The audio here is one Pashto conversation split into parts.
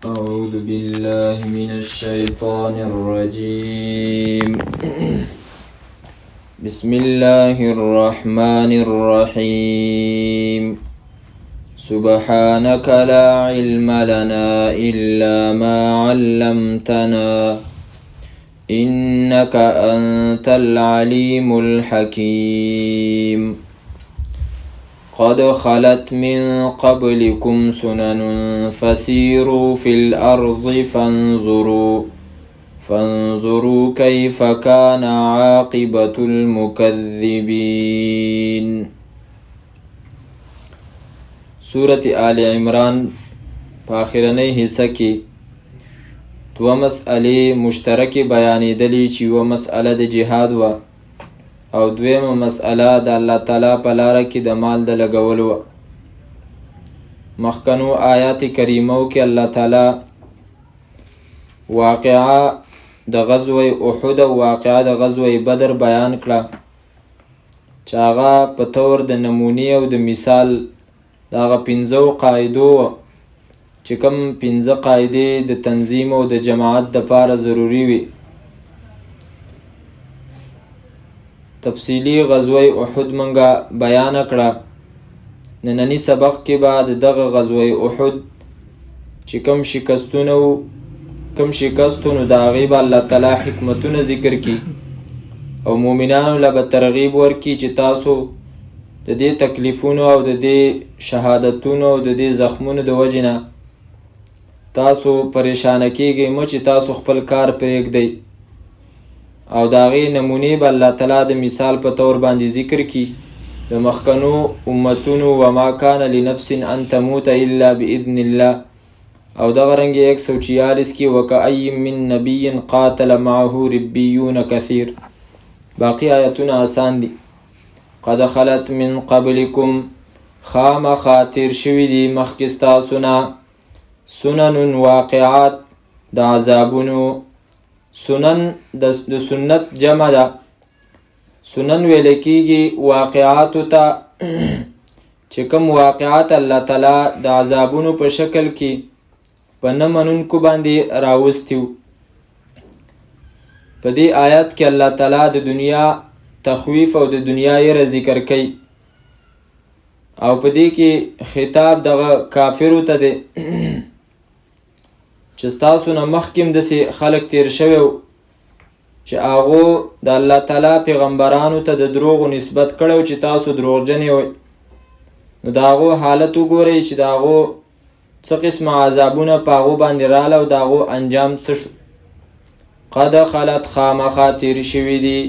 أعوذ بالله من الشيطان الرجيم. بسم الله الرحمن الرحيم. سبحانك لا علم لنا إلا ما علمتنا إنك أنت العليم الحكيم. قد خلت من قبلكم سنن فسيروا في الأرض فانظروا كيف كان عاقبة المكذبين. سورة آل عمران پاخرنی حصہ کی دو مسئلے مشترک بیانی دلی چی و مسئلہ د جهاد و او دویم مسئله د الله تعالی په لاره کې د مال د لګولو. مخکنو آیات کریمو کې الله تعالی واقعه د غزوه احد او واقعه د غزوه بدر بیان کړه چې هغه په تور د نمونې او د مثال دغه 15 قاعدو چې کوم 15 قاعدې د تنظیم او د جماعت لپاره ضروری وي. تفصیلی غزوه احد منگا بیان کړه. نننی سبق کې بعد دغه غزوه احد چې کم شکستونو د غیب الله تعالی حکمتونه ذکر کی او مؤمنانو له ترغیب ورکی چې تاسو د دې تکلیفونو او د دې شهادتونو او د دې زخمونو د وجنه تاسو پریشان کیږئ مو چې تاسو خپل کار پرېږدئ او داغی نمونی با اللہ تعالی د مثال په طور باندې ذکر کی د مخکنو امتونو وما کان لنفس ان تموت الا باذن الله او دغه رنګ 146 کی وکأی من نبی قاتل معه ربیون کثیر. باقی آیتونه آسان دي. قد خلت من قبلکم خام خاطر شوی دی مخکستا سنن واقعات د عذابونو. سنن د سنت جمع ده. سنن ویل کیږي واقعاتو ته چې کوم واقعات الله تعالی د عذابونو په شکل کې په نه منونکو باندې راوستیو. په دې آیات کې الله تعالی د دنیا تخویف او د دنیا یې ذکر کوي او په دې کې خطاب دغه کافرو ته دی چې تاسو نه مخکیم داسې خلق تیر شوی چې هغو د الله تعالی پیغمبرانو ته د دروغو نسبت کړی چې تاسو دروغجن یئ. نو د هغو حالت وګورئ چې د هغو څه قسمه عذابونه په هغو باندې راغله او د هغو انجام څه شو. قد خلت خامخا تیر شوي دي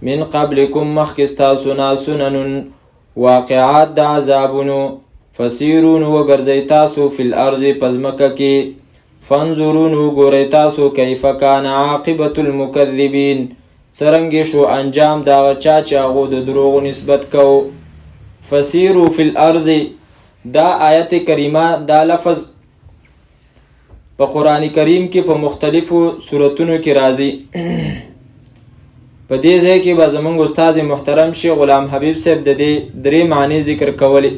من قبلکم مخکې ستاسو نه سنن واقعات د عذابونو فسیرون وګرځئ تاسو فی الارض په ځمکه کې فانظرون وګورئ تاسو کیف کان عاقبة المکذبین څرنګه شو انجام دا چا چې هغو د دروغو نسبت کو. فسیرو فی الارض دا آیت کریمه دا لفظ په قرآن کریم کې په مختلفو صورتونو کې راځي. په دې ځای کې به زمونږ استاد محترم شیخ غلام حبیب صاحب د دې درې معنی ذکر کولی.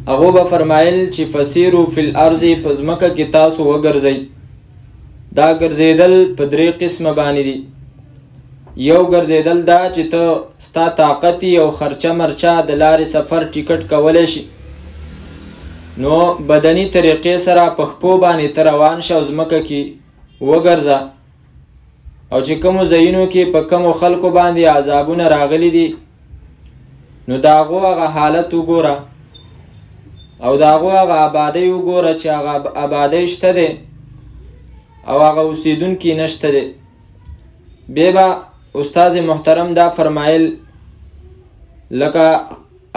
هغه به فرمایل چې فسیرو فی الارض په ځمکه کې تاسو وګرځئ. دا ګرځېدل په درې قسمه باندې دي. یو ګرځېدل دا چې ته ستا طاقت او خرچه مرچه د لارې سفر ټیکټ کولی شي نو بدني طریقې سره په خپو باندې ته روان شه او ځمکه کې وګرځه او چې کومو ځایونو کې په کومو خلکو باندې عذابونه راغلي دي نو د هغو هغه حالت وګوره او د هغو هغه آبادی وګوره چې هغه آبادی شته دی او هغه اوسیدونکي نشته دی. بیا به استاد محترم دا فرمایل لکه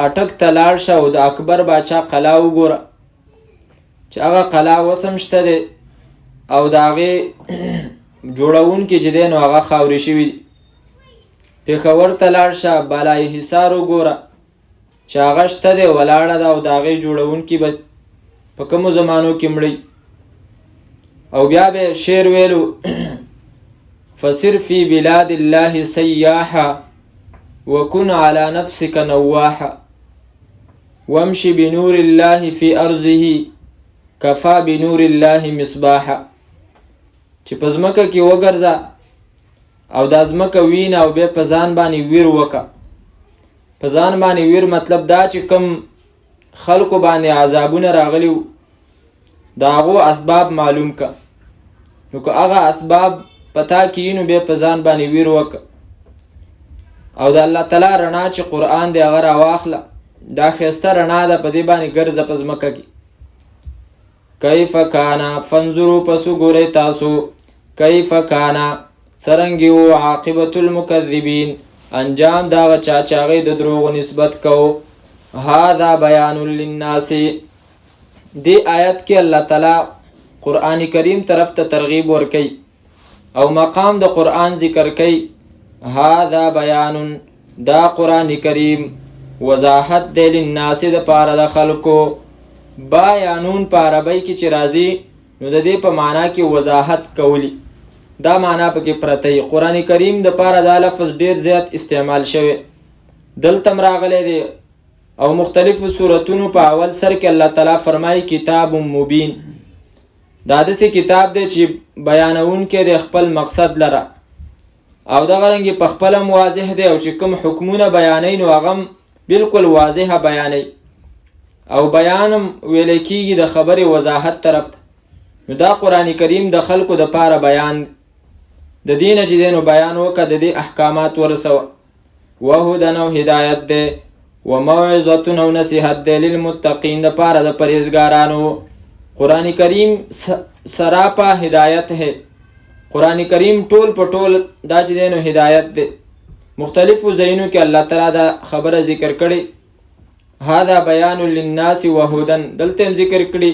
اټک ته لاړ شه او د اکبر باچا قلعه وګوره چې هغه قلعه اوس هم شته دی او د هغې جوړونکي چې دی نو هغه خاورې شوي دي. پېښور ته لاړ شه بالای حصار وګوره چې هغه شته دی ولاړه ده او د هغې جوړونکي به په کومو زمانو کې مړی. او بیا به شعر ویلو فسر فی بلاد الله سیاحا وكن على نفسك نواحا وامشي بنور الله في أرضه کفا بنور الله مصباحا، چې په ځمکه کې وګرځه او دا ځمکه وینه او بیا په ځان باندې ویر وکه. په ځان باندې ویر مطلب دا چې کم خلکو باندې عذابونه راغلی د هغو اسباب معلوم که. نو که هغه اسباب پتا کیي نو بیا په ځان باندې ویر وکه. او د الله تعالی رڼا چې قرآن دی هغه راواخله، دا ښایسته رڼا ده، په دې باندې ګرځه په ځمکه کې. کیف کانا، فانظروا پسو ګورئ تاسو، کیف کانا څرنګې و عاقبت المکذبین، انجام دا هغه چا چې هغې د دروغو نسبت کو. هذا بیان للناس، دې آیت کې الله تعالی قرآن کریم طرف ته ترغیب ورکوي او مقام د قرآن ذکر کوي. هذا بیان، دا قرآن کریم وضاحت دی للناس د پاره د خلکو. بیانون په عربی کې چې راځي نو د دې په معنا کې وضاحت کولی، دا معنا پکې پرته وي. قرآن کریم د پاره دا لفظ ډیر زیات استعمال شوی، دلته راغلی دی او مختلفو صورتونو په اول سر کې الله تعالی فرمایي کتاب مبین، دا داسې کتاب دی چې بیانونکی دی خپل مقصد لره او دغه رنګې په خپله واضح دی، او چې کوم حکمونه بیانوي نو هغه بالکل واضحه بیانوي. او بیانم ویل کېږي د خبرې وضاحت طرف ته. نو دا قرآن کریم د خلکو د پاره بیان د دې نه چې دی نو بیان وکړه، د دې احکامات ورسوه. وهدن او هدایت دی، وموعظة او نصیحت دی للمتقین د پاره د پرهیزګارانو. قرآن کریم سراپا هدایت ہے، قرآن کریم ټول په ټول دا چې دی نو هدایت دی. مختلفو ځایونو کې الله تعالی دا خبره ذکر کړي، هذا بیان للناس وهدن، دلته هم ذکر کړي.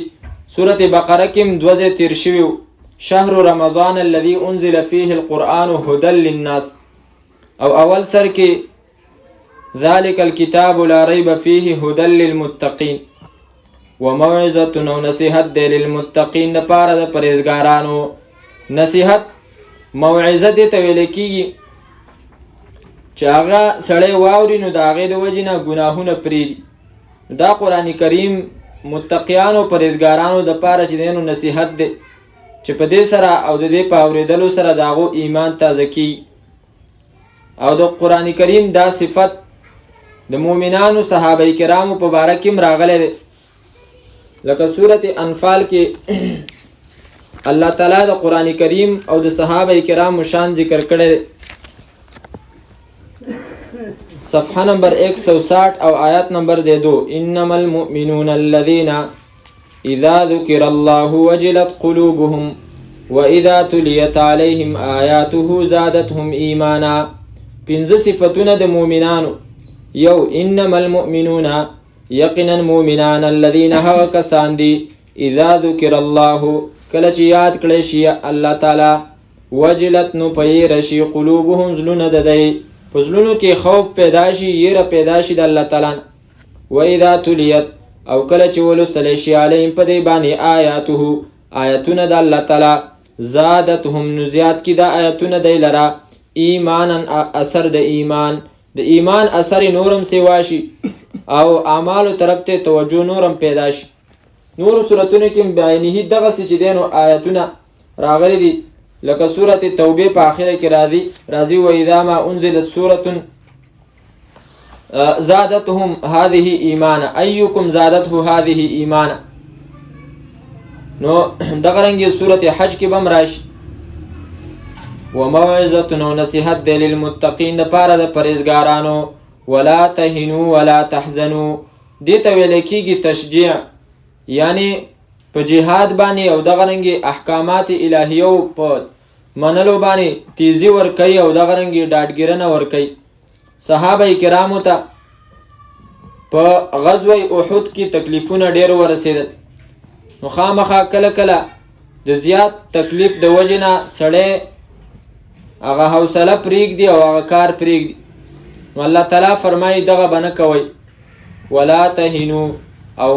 سورة بقره کې هم 2 ځای تیر شوي، شهر رمضان الذي انزل فيه القرآن هدى للناس، او اول سر کې ذلك الكتاب لا ريب فيه هدى للمتقين، وموعظة او نصیحت دی للمتقین د پاره د پرهیزګارانو. نصیحت موعظه دې ته ویل کېږي چې هغه سړی واوري نو د هغې د وجې نه ګناهونه پرېږدي. دا قرآن کریم متقیانو پرهیزګارانو د پاره چې دی نو نصیحت دی چې په دې سره او د دې په اورېدلو سره د هغو ایمان تازه کېږي. او د قرآن کریم دا صفت د مؤمنانو صحابه کرامو په باره کې هم راغلی دی، لکه سورة انفال کې الله تعالی د قرآن کریم او د صحابه کرامو شان ذکر کړی دی. صفحه نمبر 160 او آیات نمبر 2. انما المؤمنون الذين اذا ذكر الله وجلت قلوبهم واذا تليت عليهم آياته زادتهم ایمانا. 5 صفتونه د مؤمنانو. یو، انما المؤمنون، یقینا مؤمنان، الذين هغه کسان دي اذا ذکر الله کله چې یاد کړی شي الله تعالی، وجلت نو پیره شي قلوبهم زلونه د دی، په زلونو کې خوف پیدا شي، یره پیدا شي د الله تعالی. و اذا تلیت او کله چې ولوستلی شي علیهم په دی باندې آیاته آیتونه د الله تعالی، زادتهم نو زیات کی دا آیتونه دی لره ایمانا اثر د ایمان، د ایمان اثر نورم سیوا شي او اعمالو طرف ته توجه نورم پیدا شي. نور سورتونو کې بعینه دغسې چې دی نو آیتونه راغلي دي، لکه سورة توبه په آخره کې راځي و اذا ما انزلت سورة زادتهم هذه ایمانا، ایکم زادته هذه ایمانا. نو دغه رنګې سورة حج کې به هم راشي. وموعظة او نصیحت دی للمتقین د پاره د پرهیزګارانو. ولا تهنوا ولا تحزنوا، دې ته ویل کېږي تشجیع، یعنی په جهاد باندې او دغه رنګې احکامات الهیو په منلو باندې تیزی ورکوي او دغه رنګې ډاډګیرنه ورکوي. صحابه کرامو ته په غزوه احد کې تکلیفونه ډېر ورسېدل، نو خامخا کله کله د زیات تکلیف د وجې نه سړی هغه حوصله پرېږدي او هغه کار پرېږدي. نو الله تعالی فرمایي دغه به نه کوئ. ولا تهنوا او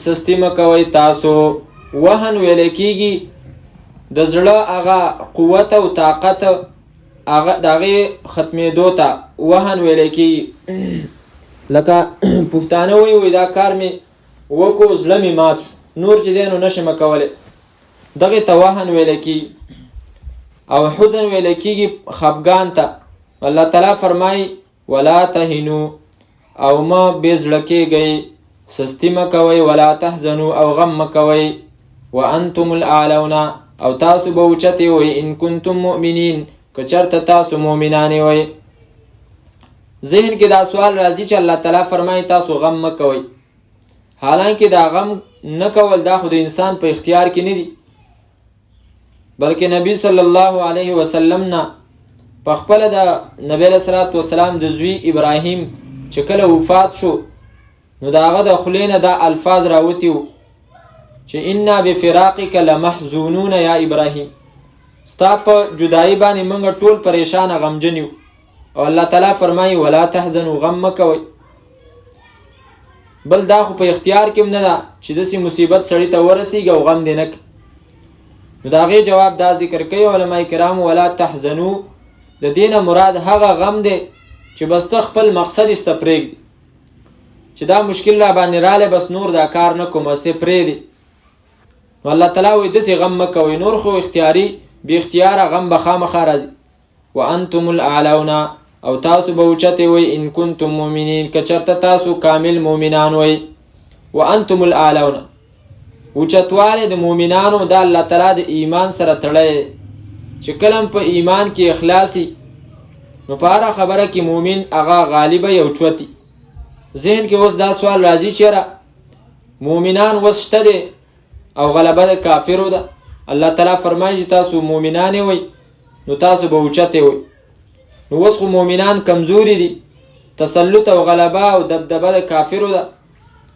سستی مه کوئ تاسو. وهن ویل کېږي د زړه هغه قوت او طاقت هغه د هغې ختمېدو ته وهن ویل کېږي. لکه پښتانه وایي دا کار مې وکو زړه مې مات شو، نور چې دی نو نشم کولی. دغې ته وهن ویلی کېږي او حزن ویلی کېږي خفګان ته. الله تعالی فرمایي ولا تهنو، او مه بې زړه کېږئ، سستی مه کوئ، ولا تحزنو، او غم مه کوئ، وانتم الاعلون، او تاسو به اوچتې وئ، ان کنتم مؤمنین، که چېرته تاسو مؤمنانې وئ. ذهن کې دا سوال راځي چې الله تعالی فرمایي تاسو غم مه کوئ، حالانکه دا غم نه کول دا خو د انسان په اختیار کې نه دي، بلکې نبی صلی الله علیه وسلم نه پخپله د نبی علیه الصلاة والسلام د زوی ابراهیم چې کله وفات شو نو د هغه د خولې نه دا الفاظ راوتي وو چې انا بفراقک لمحزونون یا ابراهیم، ستا په جدایي باندې موږ ټول پریشان غمجن یو. او الله تعالی فرمایي ولا تحزنوا، غم مه کوئ. بل دا خو په اختیار کې هم نه ده چې داسې مصیبت سړي ته ورسیږي او غم دې نه کړي. نو د هغې جواب دا ذکر کوي علما کرام ولا تحزنو، د دې نه مراد هغه غم دی چې بس ته خپل مقصد استه پرېږدي، چې دا مشکل را باندې رالی بس نور دا کار نه کوم، هسې پرېږدي. نو الله تعالی وایي داسې غم مه کوئ، نور خو اختیاري بې اختیاره غم به خامخا راځي. وانتم الاعلون، او تاسو به اوچتې وئ، ان کنتم مؤمنین، که چېرته تاسو کامل مؤمنان وئ. وانتم الاعلون، اوچتوالی د مؤمنانو دا الله تعالی د ایمان سره تړلی، چې کله په ایمان کې اخلاصي نو په هره خبره کې مؤمن هغه غالبه یو چوتي. ذهن کې اوس دا سوال راځي چېرې مؤمنان اوس شته دی او غلبه د کافرو ده. الله تعالی فرمایي چې تاسو مؤمنانې وئ نو تاسو به اوچتې وئ. نو اوس خو مؤمنان کمزوري دي، تسلط او غلبه او دبدبه د کافرو ده.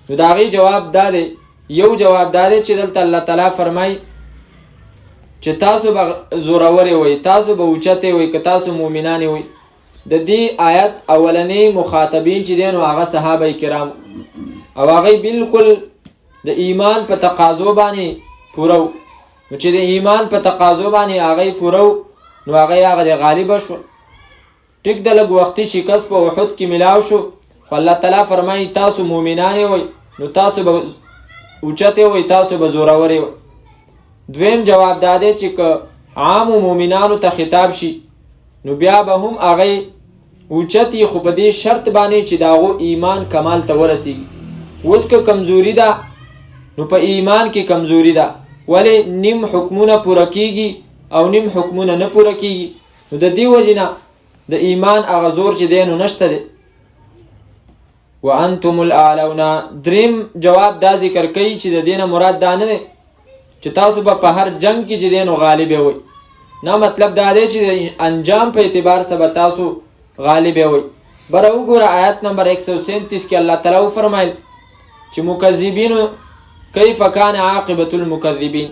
نو د هغې جواب دا دی، یو جواب دا دی چې دلته الله تعالی فرمایي چې تاسو به زورورې وئ، تاسو به اوچتې وئ، که تاسو مؤمنانې وئ. د دې آیت اولنی مخاطبین چې دی نو هغه صحابه کرام، او هغې بالکل د ایمان په تقاضو باندې پوره و. نو چې د ایمان په تقاضو باندې هغې پوره و نو هغه د غالبه شو. ټیک د لږ وختي شکست په احد کې ملاو شو، خو الله تعالی فرمایي تاسو مؤمنانې وئ نو تاسو به اوچتې وئ، تاسو به زورورې وئ. دویم جواب دا دی چې که عامو مؤمنانو ته خطاب شي نو بیا به هم هغې اوچتي، خو په دې شرط باندې چې د هغو ایمان کمال ته ورسیږي. اوس که کمزوري ده نو په ایمان کې کمزوري ده، ولې نیم حکمونه پوره کیږي او نیم حکمونه نه پوره کیږي. نو د دې وجې نه د ایمان هغه زور چې دی نو نشته دی. وانتم الاعلون، دریم جواب دا ذکر کوي چې د دې نه مراد دا نه دی چې تاسو به په هر جنگ کې چې دی نو غالب وئ، نه، مطلب دا دی چې انجام په اعتبار سره به تاسو غالب وئ. بره وګوره آیت نمبر 137 کې الله تعالی وفرمایل چې مکذبینو کیف کان عاقبة المکذبین،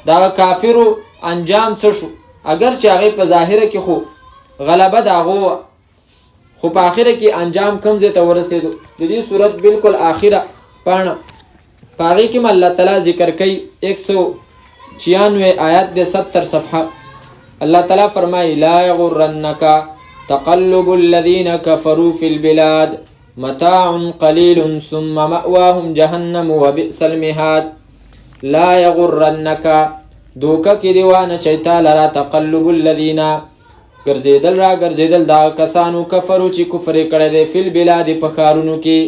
دا کافرو انجام څه شو؟ اگر چې هغې په ظاهره کې خو غلبه د هغو، خو په آخره کې انجام کم ځای ته ورسېدو. د دې صورت بالکل آخره پاڼه په هغې کې م الله تعالی ذکر کوي 196 آیت د 70 صفحه. الله تعالی فرمایي لا یغرنک تقلب الذین کفروا فی البلاد متاع قلیل ثم مأواهم جهنم وبئس المهاد. لا یغرنک، دوکه کې دی وانه چیتا لرا تقلب الذین، ګرځېدل را ګرځېدل دا کسانو کفرو چې کفر یې کړی دی، فی البلاد په ښارونو کې،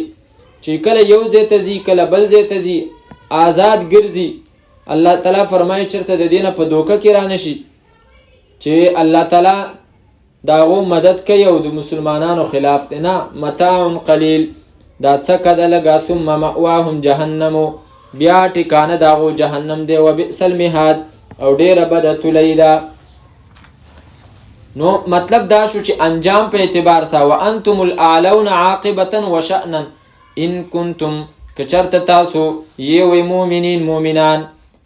چې کله یو ځای ته ځي کله بل ځای ته ځي، آزاد ګرځي. الله تعالی فرمایي چېرته د دې نه په دوکه کې را نشي چې الله تعالی د هغو مدد کوي او د مسلمانانو خلاف دی. نه، متاع قلیل، دا څه کده لږه، ثم مأواهم جهنم، بیا ټکانه د هغو جهنم دی، وبئس المهاد، او ډېره بده تلۍ ده. نو مطلب دا شو چې انجام په اعتبار سره وانتم الاعلون عاقبة وشأنا ان کنتم، که چرته تاسو یې وئ مؤمنین مؤمنان،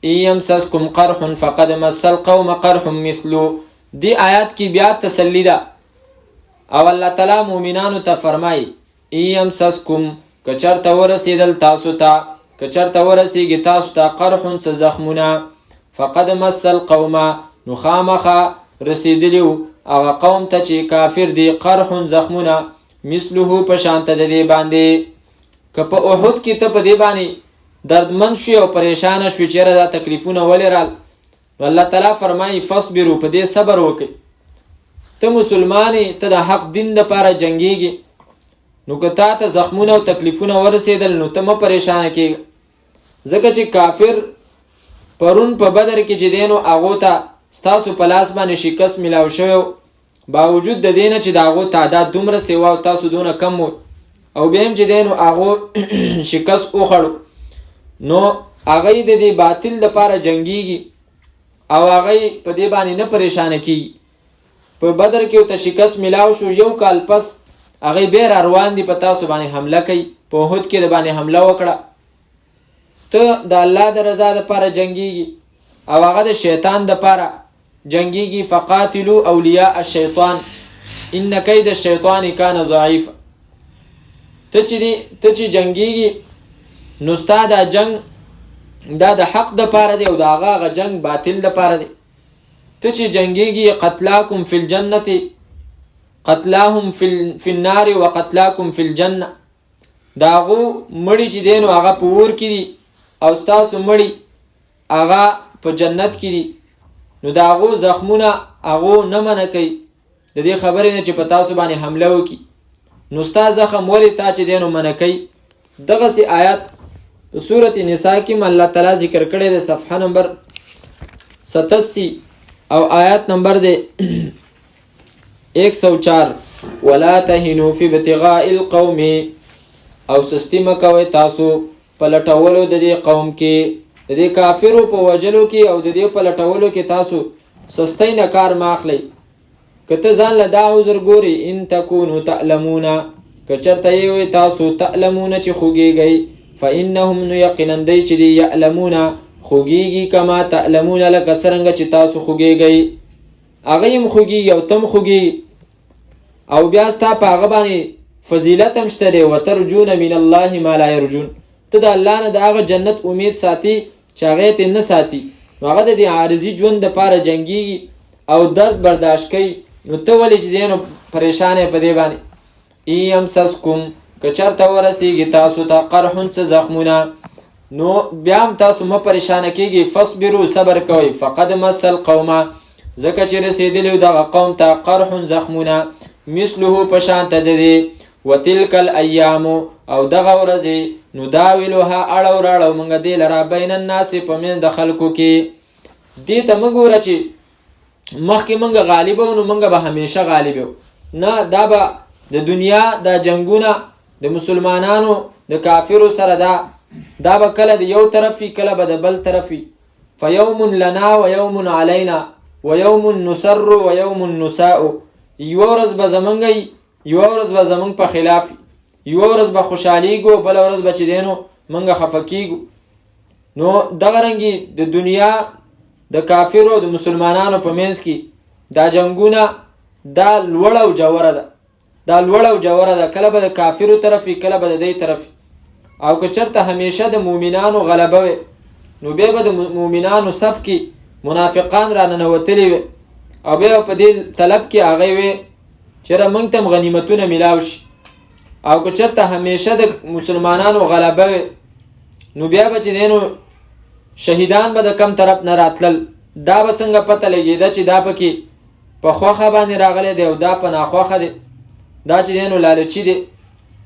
ان یمسسکم قرح فقد مس القوم قرح مثلو. دی آیات کی بیا تسلی ده، او الله تعالی مؤمنانو ته فرمایي ان یمسسکم، که چرته ورسېدل تاسو ته، که چرته ورسېږي تاسو ته قرح څه زخمونه، فقد مس القوم، نو خامخا رسېدلي و هغه قوم ته چې کافر دی، قرح زخمونه، مثله په شانته د دې باندې. که په احد کې ته په دې باندې دردمند شوې او پریشانه شوې چې یاره دا تکلیفونه ولې رال، الله تعالی فرمایي فصبروا، په دې صبر وکړئ. ته مسلمانې، ته د حق دین دپاره جنګېږي، نو که تا ته زخمونه او تکلیفونه ورسېدل نو ته مه پریشانه کېږه، ځکه چې کافر پرون په بدر کې چې دی نو هغو ته ستاسو په لاس باندې شکست میلاو شوی، باوجود د دې نه چې د هغو تعداد دومره سیوا او تاسو دونه کم و، او بیا هم چې دی نو هغو شکست وخوړو، نو هغوی د دې باطل دپاره جنګېږي او هغوی په دې باندې نه پریشانه کېږي. په بدر کې ورته شکست میلاو شو، یو کال پس هغوی بیا را روان دي په تاسو باندې حمله کوي، په احد کې د باندې حمله وکړه. ته د الله د رضا دپاره جنګېږي او هغه د شیطان دپاره جنګېږي. فقاتلوا اولیاء الشیطان ان کید الشیطان کان ضعیفا. ته چې جنګېږي نو ستا دا جنګ دا د حق دپاره دی او د هغه جنګ باطل دپاره دی. ته چې جنګېږي قتلاکم فی الجنت قتلاهم فی النار وقتلاکم فی الجنه، د هغو مړي چې دی نو هغه په اور کې دي او ستاسو مړي هغه په جنت کې دي، نو د هغو زخمونه هغو نه منع کوي د دې خبرې نه چې په تاسو باندې حمله وکړي، نو ستا زخم ولې تا چې دی نو منع کوي. دغسې آیات په سورة نساء کې الله تعالی ذکر کړی دی، صفحه نمبر 87 او آیات نمبر دی 104. ولا تهنوا في ابتغاء القوم، او سستی مکوئ تاسو په لټولو د دې قوم کې، د دې کافرو په وجلو کې او د دې په لټولو کې تاسو سستی نه کار ماخلی. که ته ځان له دا عذر ګوري، ان تکونو تعلمون، که چرته یې وي تاسو تعلمون چې خوږیږئ، فانهم نو یقینا دی چې دی یعلمون خوږیږي کما تعلمون لکه څرنګه چې تاسو خوږیږئ، هغه هم خوږیږي او تم خوږیږي، او بیا ستا په هغه باندې فضیلت هم شته دی. وترجون من الله ما لا یرجون، ته د الله نه د هغه جنت امید ساتي چې هغه ته نه ساتي، نو هغه د دې عارضي ژوند دپاره جنګېږي او درد برداشت کوي، نو ته ولې چې دی نو پریشان یې په دې باندې. ان یمسسکم، که چېرته ورسېږي تاسو ته قرحون څه زخمونه، نو بیا هم تاسو مه پریشانه کېږئ، فصبروا صبر کوئ. فقد مس القومه، ځکه چې رسېدلي دغه قوم ته قرحون زخمونه، مثله په شانته د دې، وتلک الایام او دغه ورځې، نداولها اړو راړو موږ دې لره بین الناس په منځ د خلکو کې. دې ته مه ګوره چې مخکې موږ غالب وو نو موږ به همیشه غالب یو، نه، دا به د دنیا دا جنګونه د مسلمانانو د کافرو سره دا به کله د یو طرف وي کله به د بل طرف وي. فیوم لنا و یوم علینا و یوم نسر و یوم نساء، یوه ورځ به زمونږ وي، یوه ورځ به زمونږ په خلاف وي، یوه ورځ به خوشحالیږو، بله ورځ به چې دی نو موږ خفه کېږو. نو دغه رنګې د دنیا د کافرو او د مسلمانانو په منځ کې دا جنګونه دا لوړه او جوره ده، دا لوړه او جوره ده، کله به د کافرو طرف وي کله به د دې طرف وي. او که چېرته همیشه د مؤمنانو غلبه وي نو بیا به د مؤمنانو صف کې منافقان را ننوتلي وي او بیا په دې طلب کې هغوی وي چېرې موږ ته هم غنیمتونه میلاو شي. او که چېرته همیشه د مسلمانانو غلبه وي نو بیا به چې دی نو شهیدان به د کم طرف نه راتلل، دا به څنګه پته لګېده چې دا پکې په خوښه باندې راغلی دی او دا په ناخوښه دی، دا چې دی نو لالچي دی.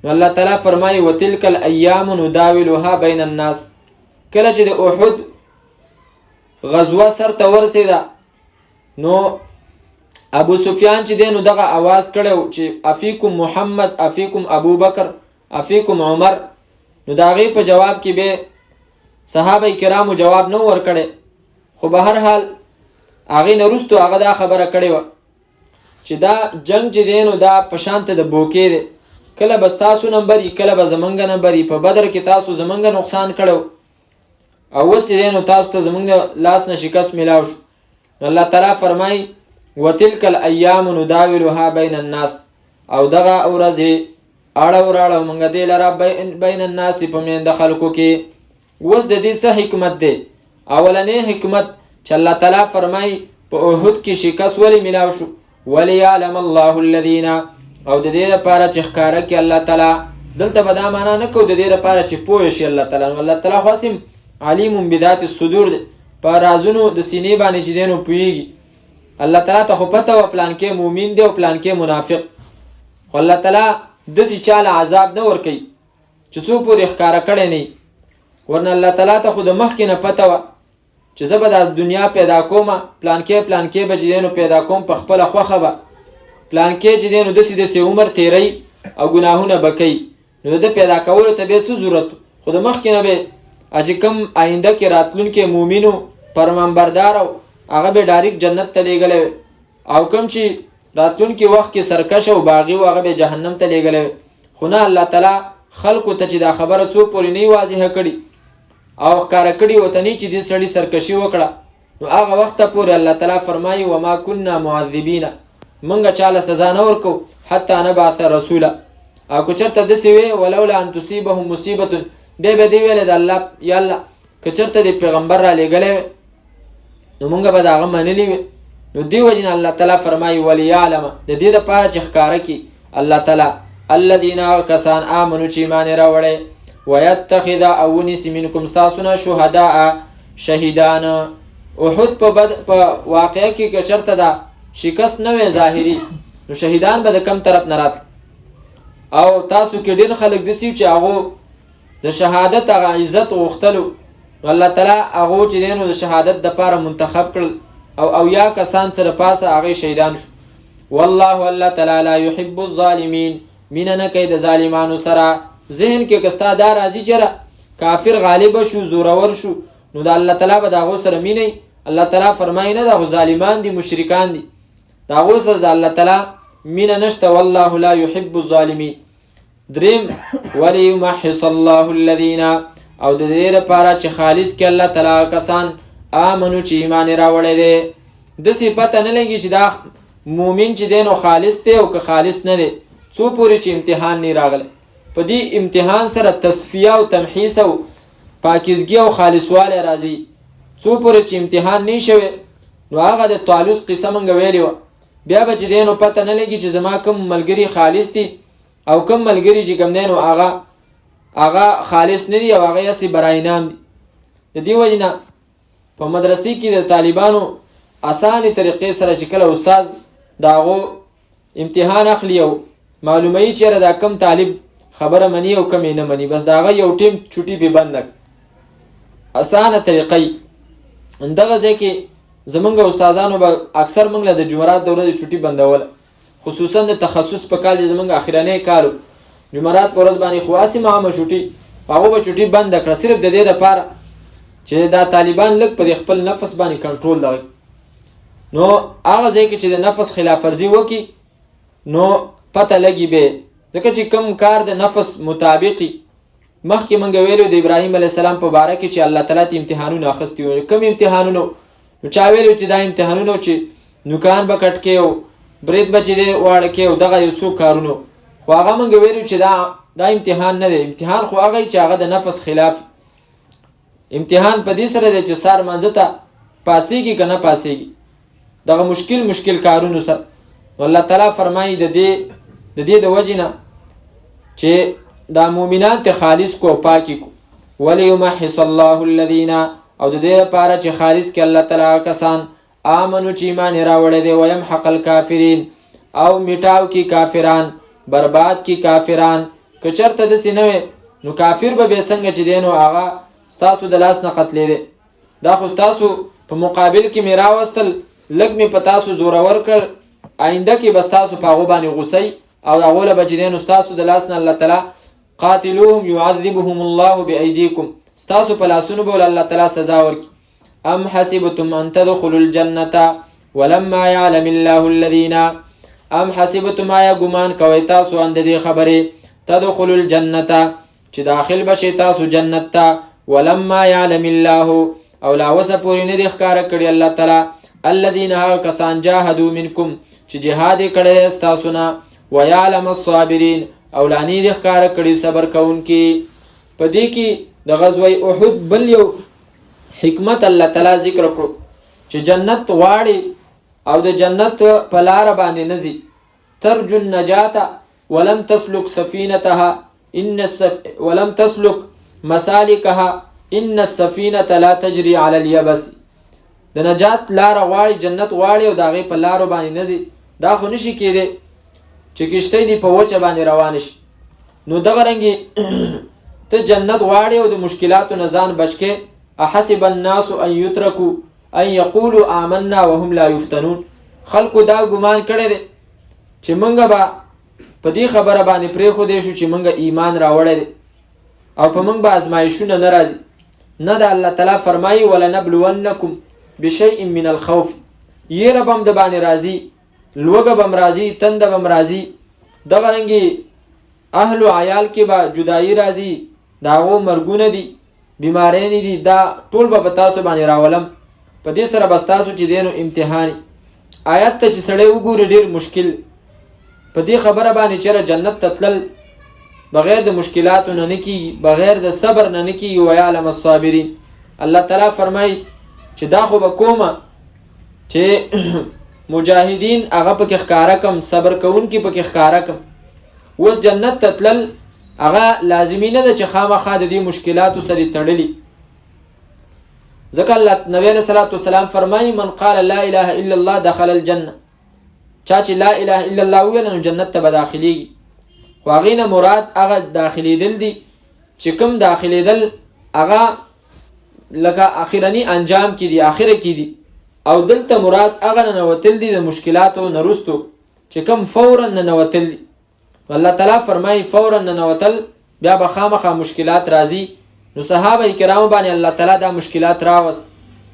نو الله تعالی فرمایي وتلک الایام نداولها بین الناس. کله چې د احد غزوه سرته ورسېده نو ابو سفیان چې دی نو دغه आवाज کړی چې افیکم محمد، افیکم ابو بکر، افیکم عمر، نو د هغې په جواب کې به صحابه کرامو جواب نه ورکړی، خو به هر حال هغې نه وروستو هغه دا خبره کړې وه چې دا جنګ چې دی نو دا په شانته د بوکې دی، کله به ستاسو نمبر وي کله به زمونږ نمبر وي. په بدر کې تاسو زمونږ نقصان کړی او اوس چې دی نو تاسو ته زمونږ لاس نه شکست میلاو شو. نو الله تعالی فرمایي وتلک الایام نداولها بین الناس، او دغه ورځې اړو راړو موږ دې لره بین الناس په منځ د خلکو کې. اوس د دې څه حکمت دی؟ اولنی حکمت چې الله تعالی فرمایي په احد کې شکست ولې میلاو شو، ولیعلم الله الذین، او د دې لپاره چې ښکاره کړي الله تعالی دلته به دا معنا نه کوو د دې لپاره چې پوه شي الله تعالی. نو الله تعالی خو اسم علیم بذات الصدور دی، په رازونو د سینې باندې چې دی نو پوهېږي. الله تعالی ته خو پته وه پلان کې مؤمن دی او پلان کې منافق، خو الله تعالی داسې چاله عذاب نه ورکوي چې څو پورې ښکاره کړی نه وي. ورنه الله تعالی ته خو د مخکې نه پته وه چې زه به دا دنیا پیدا کومه، پلان کې به چې دی نو پیدا کوم، په خپله خوښه به پلان کې چې دی نو داسې عمر تیری او ګناهونه به کوي. نو د پیدا کولو ته بیا څه ضرورت؟ خو د مخکې نه به چې کوم آینده کې راتلونکي مؤمنو فرمانبردار او هغه به ډایرکټ جنت ته لیږلی، او کوم چې راتلونکي وخت کې سرکش او باغي و هغه به جهنم ته لیږلی. خو نه، الله تعالی خلکو ته چې دا خبره څو پورې نه واضحه کړي او ښکاره کړي ورته نه چې دې سړي سرکشي وکړه، نو هغه وخته پورې الله تعالی فرمایي وما كنا معذبین، موږ چاله سزا نه ورکو حتی نبعث رسولا. او که چېرته داسې وی ولولا ان تصیبهم مصیبة، بیا به دې ویلې د الله یا الله که چېرته دې پیغمبر را لیږلی وی نو موږ به د هغه منلي وي. نو دې وجې نه الله تعالی فرمایي ولیعلم، د دې دپاره چې ښکاره کړي الله تعالی الذین کسان آمنو چې ایمان یې راوړی، ویتخذ او ونیسي منکم ستاسو نه شهداء شهیدان. احد په واقعه کې که چېرته دا شکست نه وی ظاهري، نو شهیدان به د کم طرف نه راتل. او تاسو کې ډېر خلک داسې چې هغو د شهادت هغه عزت غوښتلو، نو الله تعالی هغو چې دی نو د شهادت دپاره منتخب کړل او یا کسان سره پاسه هغې شهیدان شو. والله الله تعالی لا يحب الظالمین، مینه نه کوي د ظالمانو سره. ذهن کې که ستا دا راځي چې کافر غالبه شو، زورور شو، نو د الله تعالی به د هغو سره مینه. الله تعالی فرمایي نه، دا ظالمان دي، مشرکان دي، د هغو سره د الله تعالی مینه نشته. والله لا يحب الظالمین. دریم وليمحص الله الذین، او د دې لپاره چې خالص کې الله تعالی کسان آمنو چې ایمان یې راوړی دی. داسې پته نه لګي چې دا مؤمن چې دی نو خالص دی او که خالص نه دی، څو پورې چې امتحان نه راغلی. په دې امتحان سره تصفیه او تمحیص او پاکیزګي او خالصوالی راځي. څو پورې چې امتحان نه شوی، نو هغه د طالوت قصه موږ ویلې وه. بیا به چې دی نو پته نه لګي چې زما کوم ملګري خالص دي او کوم ملګري چې کوم دی نو هغه خالص نه دي او هغه یې براینام دي. د دې وجې نه په مدرسې کې د طالبانو اسانې طریقې سره چې کله استاد د هغو امتحان اخلي او معلوموي چېرې دا کم طالب خبره مني او کم یې نه مني، بس د هغه یو ټیم چوټي پې بند کړ. اسانه طریقه دغه ځای کې زمونږ استادانو به اکثر موږ له د جمعرات د ورځې چوټي بندوله، خصوصا د تخصص په کال چې زمونږ اخرنی کال و، جمعرات په ورځ باندې خو هسې عامه چوټي، هغو به چوټي بنده کړه صرف د دې دپاره چې دا طالبان لږ په خپل نفس باندې کنټرول لري. نو هغه ځای کې چې د نفس خلاف ورزي وکړي نو پته لګي به، ځکه چې کوم کار د نفس مطابقي. مخکې موږ ویلو د ابراهیم علیه السلام په باره کې چې الله تعالی ته امتحانونه اخیستي وو. کوم امتحانونه؟ نو چا ویلو چې دا امتحانونه چې نوکان به کټ کې او برید به چې دی واړه کې او دغه یو څو کارونه، خو هغه موږ ویلو چې دا امتحان نه دی. امتحان خو هغه چې هغه د نفس خلاف. امتحان په دې سره دی چې سار منځه ته پاڅېږي که نه پاڅېږي، دغه مشکل کارونو سره. الله تعالی فرمایي د دې د وجې نه چې دا مؤمنان ته خالص کو پاکي کو. وليمحص الله الذین، او د دې لپاره چې خالص کې الله تعالی کسان آمنو چې ایمان یې راوړی دی، ویمحق الکافرین، او میټاو کی کافران، برباد کی کافران. که چېرته داسې نه وي نو کافر به بیا څنګه چې دی نو هغه ستاسو د لاس نه قتلېدی. دا خو ستاسو په مقابل کې مې راوستل، لږ مې په تاسو زورور کړ، آینده کې به ستاسو په هغو باندې غوسئ او هغو له به چې دی نو ستاسو د لاس نه الله تعالی قاتلوهم يعذبهم الله بأيديكم، ستاسو په لاسونو به الله تعالی سزا ورکړي. ام حسبتم ان تدخلوا الجنة ولما يعلم الله الذين، ام حسبتم آیا ګمان کوئ تاسو ان د دې خبرې تدخلوا الجنة چې داخل بشئ تاسو جنت ته، ولما يعلم الله، او لا وسه پورې نه دي ښکاره کړي الله تعالی الذين هغه کسان جاهدوا منکم چې جهاد یې کړی ستاسو نه، ويعلم الصابرین، او لا نه دي ښکاره کړي صبر کوونکي. په دې کې د غزوه احد بل یو حکمت الله تعالی ذکر کړو چې جنت غواړي او د جنت په لاره باندې نه ځي. ترجو النجاة ولم تسلک سفینتها ولم تسلك مسالكها ان السفينه لا تجري على اليبس. د نجات لار غواړي، جنت غواړي او د هغې په لارو باندې نه ځي، دا خو نشي کېدی چې کشتۍ دې په وچه باندې روانه شي. نو دغه رنګې ته جنت غواړي او د مشکلاتو نه ځان بچ کې. احسب الناس ان یترکوا ان یقولوا آمنا وهم لا یفتنون. خلکو دا ګمان کړی دی چې موږ به په دې خبره باندې پرېښودی شو چې موږ ایمان راوړی دی او په موږ به ازمایښونه نه راځي. نه د الله تعالی فرمایي ولنبلونکم بشیء من الخوف. یره به هم د باندې راځي، لوږه به هم راځي، تنده به هم راځي. دغه رنګې اهل و عیال کې به جدایي راځي، د هغو مرګونه دي، بیمارینې دي، دا ټول به په تاسو باندې راولم. په دې سره به ستاسو چې دی نو امتحاني. آیت ته چې سړی وګوري ډېر مشکل. په دې خبره باندې چېرې جنت ته تلل بغیر د مشکلاتو نه نه کېږي، بغیر د صبر نه نه کېږي. ویعلم الصابرین. الله تعالی فرمایي چې دا خو به کومه چې مجاهدین هغه پکې ښکاره کم، صبر کوونکي پکې ښکاره کم. اوس جنت ته تلل هغه لازمي نه ده چې خامخا د دې مشکلاتو سره تړلي. ځکه الله نبی علیه الصلاة والسلام فرمایي من قال لا اله الا الله دخل الجنه. چا چې لا اله الا الله وویل نو جنت ته به داخلېږي. خو هغې نه مراد هغه داخلېدل دي چې کوم داخلېدل هغه لکه اخرني انجام کې دي، آخره کې دي. او دلته مراد هغه ننوتل دي د مشکلاتو نه وروستو چې کوم فورا ننوتل دي. الله تعالی فرمایي فورا ننوتل بیا به خامخا مشکلات راځي. نو صحابه کرامو باندې الله تعالی دا مشکلات راوست.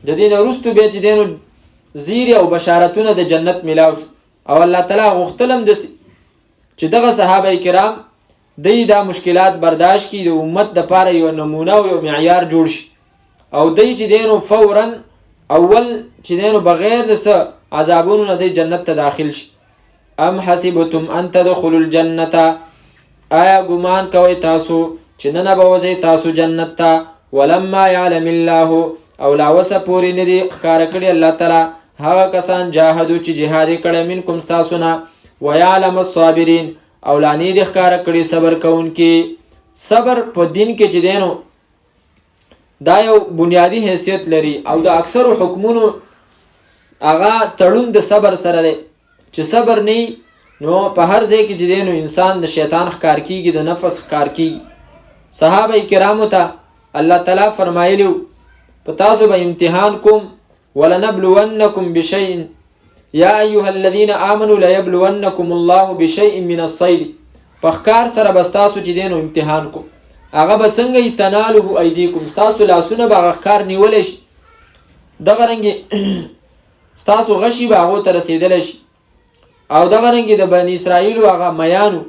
د دې نه وروستو بیا چې دی نو زیری او بشارتونه د جنت میلاو شو. او الله تعالی غوښتل هم داسې چې دغه صحابه کرام دی دا مشکلات برداشت کړي، د امت دپاره یو نمونه او یو معیار جوړ شي. او دی چې دی نو فورا اول چې دی نو بغیر د څه عذابونو نه دی جنت ته داخل شي. ام حسبتم ان تدخلوا الجنة. آیا ګمان کوئ تاسو چې ننوځئ تاسو جنت ته؟ ولما یعلم الله. او لا وسه پورې نه دي ښکاره کړي الله تعالی هغه کسان جاهدو چې جهاد یې کړی منکم ستاسو نه. ویعلم الصابرین. او لا نه دي ښکاره کړي صبر کوونکي. صبر په دین کې چې دی نو دا یو بنیادی حیثیت لري او د اکثرو حکمونو هغه تړون د صبر سره دی. چې صبر نه نو په هر ځای کې چې دی نو انسان د شیطان ښکار کیږي، د نفس ښکار کیږي. صحابه کرامو ته الله تعالی فرمایلیو په تاسو به امتحان کوم. ولنبلونکم بشیء یا ایها الذین آمنوا لیبلونکم الله بشیء من الصید. په ښکار سره به ستاسو چې دی نو امتحان کوم. هغه به څنګه تناله ایدیکم، ستاسو لاسونه به هغه ښکار نیولی شي. دغه رنګې ستاسو غشي به هغو ته رسېدلی شي. او دغه رنګې د بني اسرائیلو هغه میانو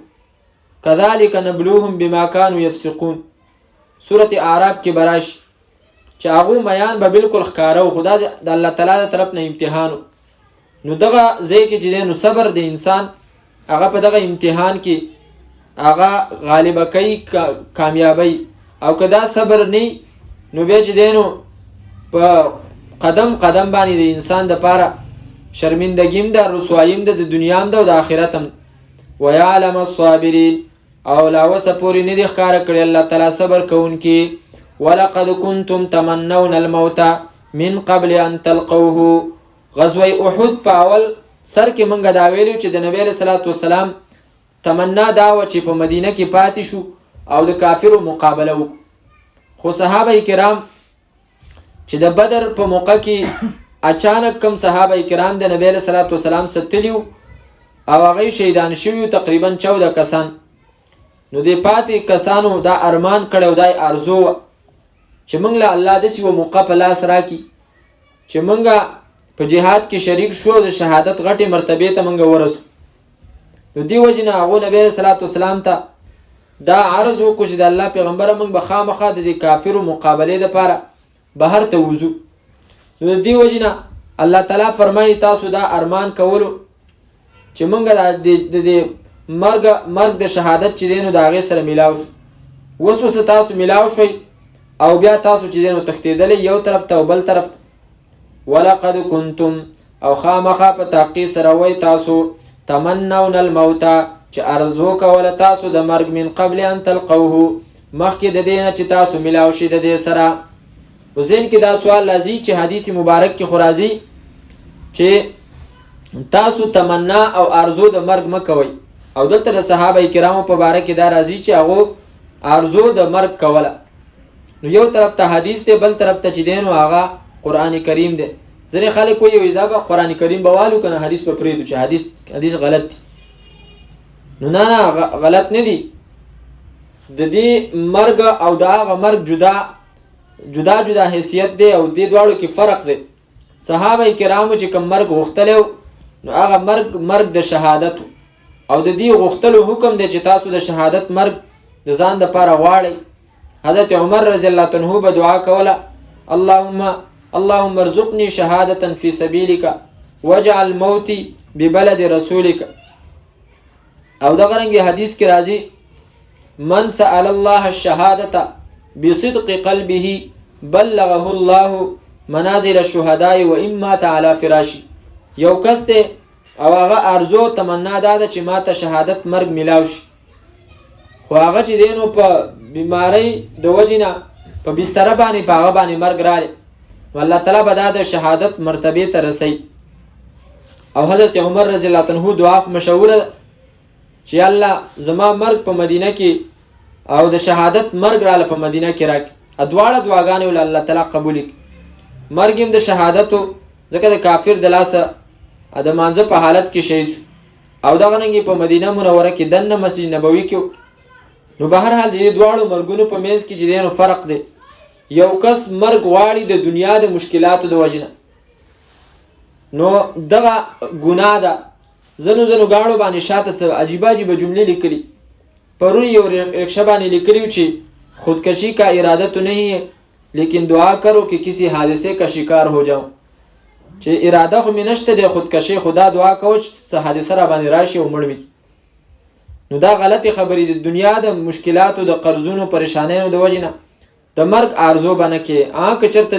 کذلک نبلوهم بما کانوا یفسقون. سورة اعراف کې به راشي چې هغو میان به بالکل ښکاره و، خو دا د الله تعالی د طرف نه امتحان و. نو دغه ځای کې چې دی نو صبر د انسان هغه په دغه امتحان کې هغه غالبه کوي کامیابی. او که دا صبر نه نو بیا چې دی نو په قدم قدم باندې د انسان دپاره شرمندګیم ده، رسواییم ده، د دنیا هم ده او د آخرت هم. ویعلم الصابرین. او لا وسه پورې نه دي ښکاره کړي الله تعالی صبر کوونکي. ولقد کنتم تمنون الموت من قبل ان تلقوه. غزوه احد په اول سر کې موږ دا ویلو چې د نبی علیه الصلاة والسلام تمنا دا و چې په مدینه کې پاتې شو او د کافرو مقابله وکړو. خو صحابه کرام چې د بدر په موقع کې اچانک کم صحابه کرام د نبی علیه الصلاة والسلام ستلیو او هغوی شهیدان شوي تقریبا 14 کسان. نو د پاتې کسانو دا ارمان کړی، دا ارزو وه چې موږ له الله داسې یوه موقع په لاس راکړي چې موږ په جهاد کې شریک شو، د شهادت غټې مرتبې ته موږ ورسو. نو دې وجې نه هغو نبی علیه الصلاة والسلام ته دا عرض وکړو چې د الله پیغمبره موږ به خامخا د دې کافرو مقابلې دپاره بهر ته وځو. نو د دې وجې نه الله تعالی فرمایي تاسو دا ارمان کولو چې موږ د مرګ د شهادت چې دی نو د هغې سره میلاو شو. اوس تاسو میلاو شوئ او بیا تاسو چې دی نو تښتېدلی یو طرف ته او بل طرف ته. ولقد کنتم. او خامخا په تحقیق سره وی تاسو تمنون الموت چې ارزو کوله تاسو د مرګ من قبل ان تلقوه مخکې د دې نه چې تاسو ملاو شي د دې سره. په ذهن کې دا سوال راځي چې حدیث مبارک کې خو راځي چې تاسو تمنا او ارزو د مرګ مه کوئ، او دلته د صحابه کرامو په باره کې دا راځي چې هغه ارزو د مرګ کوله. نو یو طرف ته حدیث دی، بل طرف ته چې دی نو هغه قرآن کریم دی. ځینې خلک وایي وایي به قرآن کریم به والو که نه حدیث به پرېږدو چې حدیث غلط دی. نو نه غلط نه دی. د دې مرګ او د هغه مرګ جدا جدا حیثیت دی او دې دواړو کې فرق دی. صحابه کرامو چې کوم مرګ غوښتلی نو هغه مرګ د شهادت او د دې غوښتلو حکم دی چې تاسو د شهادت مرګ د ځان دپاره غواړئ. حضرت عمر رضی الله عنه به دعا کوله اللهم ارزقني شهادة في سبيلك واجعل موتي ببلد رسولك. او دغه رنګ حدیث کې راځي من سأل الله الشهادة بصدق قلبه بلغه الله منازل الشهداء وإن مات على فراشي. یو کس دی او هغه ارزو تمنا دا ده چې ماته شهادت مرګ ملاو شي، خو هغه چې دی نو په بیماری د وجې نه په بستره باندې په هغه باندې مرګ رالی، نو الله تعالی به دا د شهادت مرتبې ته رسی. او حضرت عمر رضی الله عنه دعا مشهوره چې الله زما مرګ په مدینه کې او د شهادت مرګ راله په مدینه کې راکړي. دواړه دعاګانې ول الله تعالی قبول کړي. مرګ هم د شهادتو ځکه د کافر د لاسه د مانځه په حالت کې شهید شو، او دغه رنګې په مدینه منوره کې دننه مسجد نبوي کې. نو به هر حال د دې دواړو مرګونو په منځ کې چې دی نو فرق دی. یو کس مرګ غواړي د دنیا د مشکلاتو د وجې نه، نو دغه ګناه ده. ځنو ګاڼو باندې شاته څه عجیبه جملې لیکلي. پرون یو رکشه باندې لیکلي چې خودکشی کا ارادہ تو نہیں ہے لیکن دعا کرو کہ کسی حادثے کا شکار ہو جاؤں. چې اراده خو مې نشته د خودکشي، خدا دعا کوو چې څه حادثه را باندې راشي او مړ مې. نو دا غلطي خبرې د دنیا د مشکلاتو د قرضونو پریشانیو د وجې نه د مرګ آرزو به نه کې. که چېرته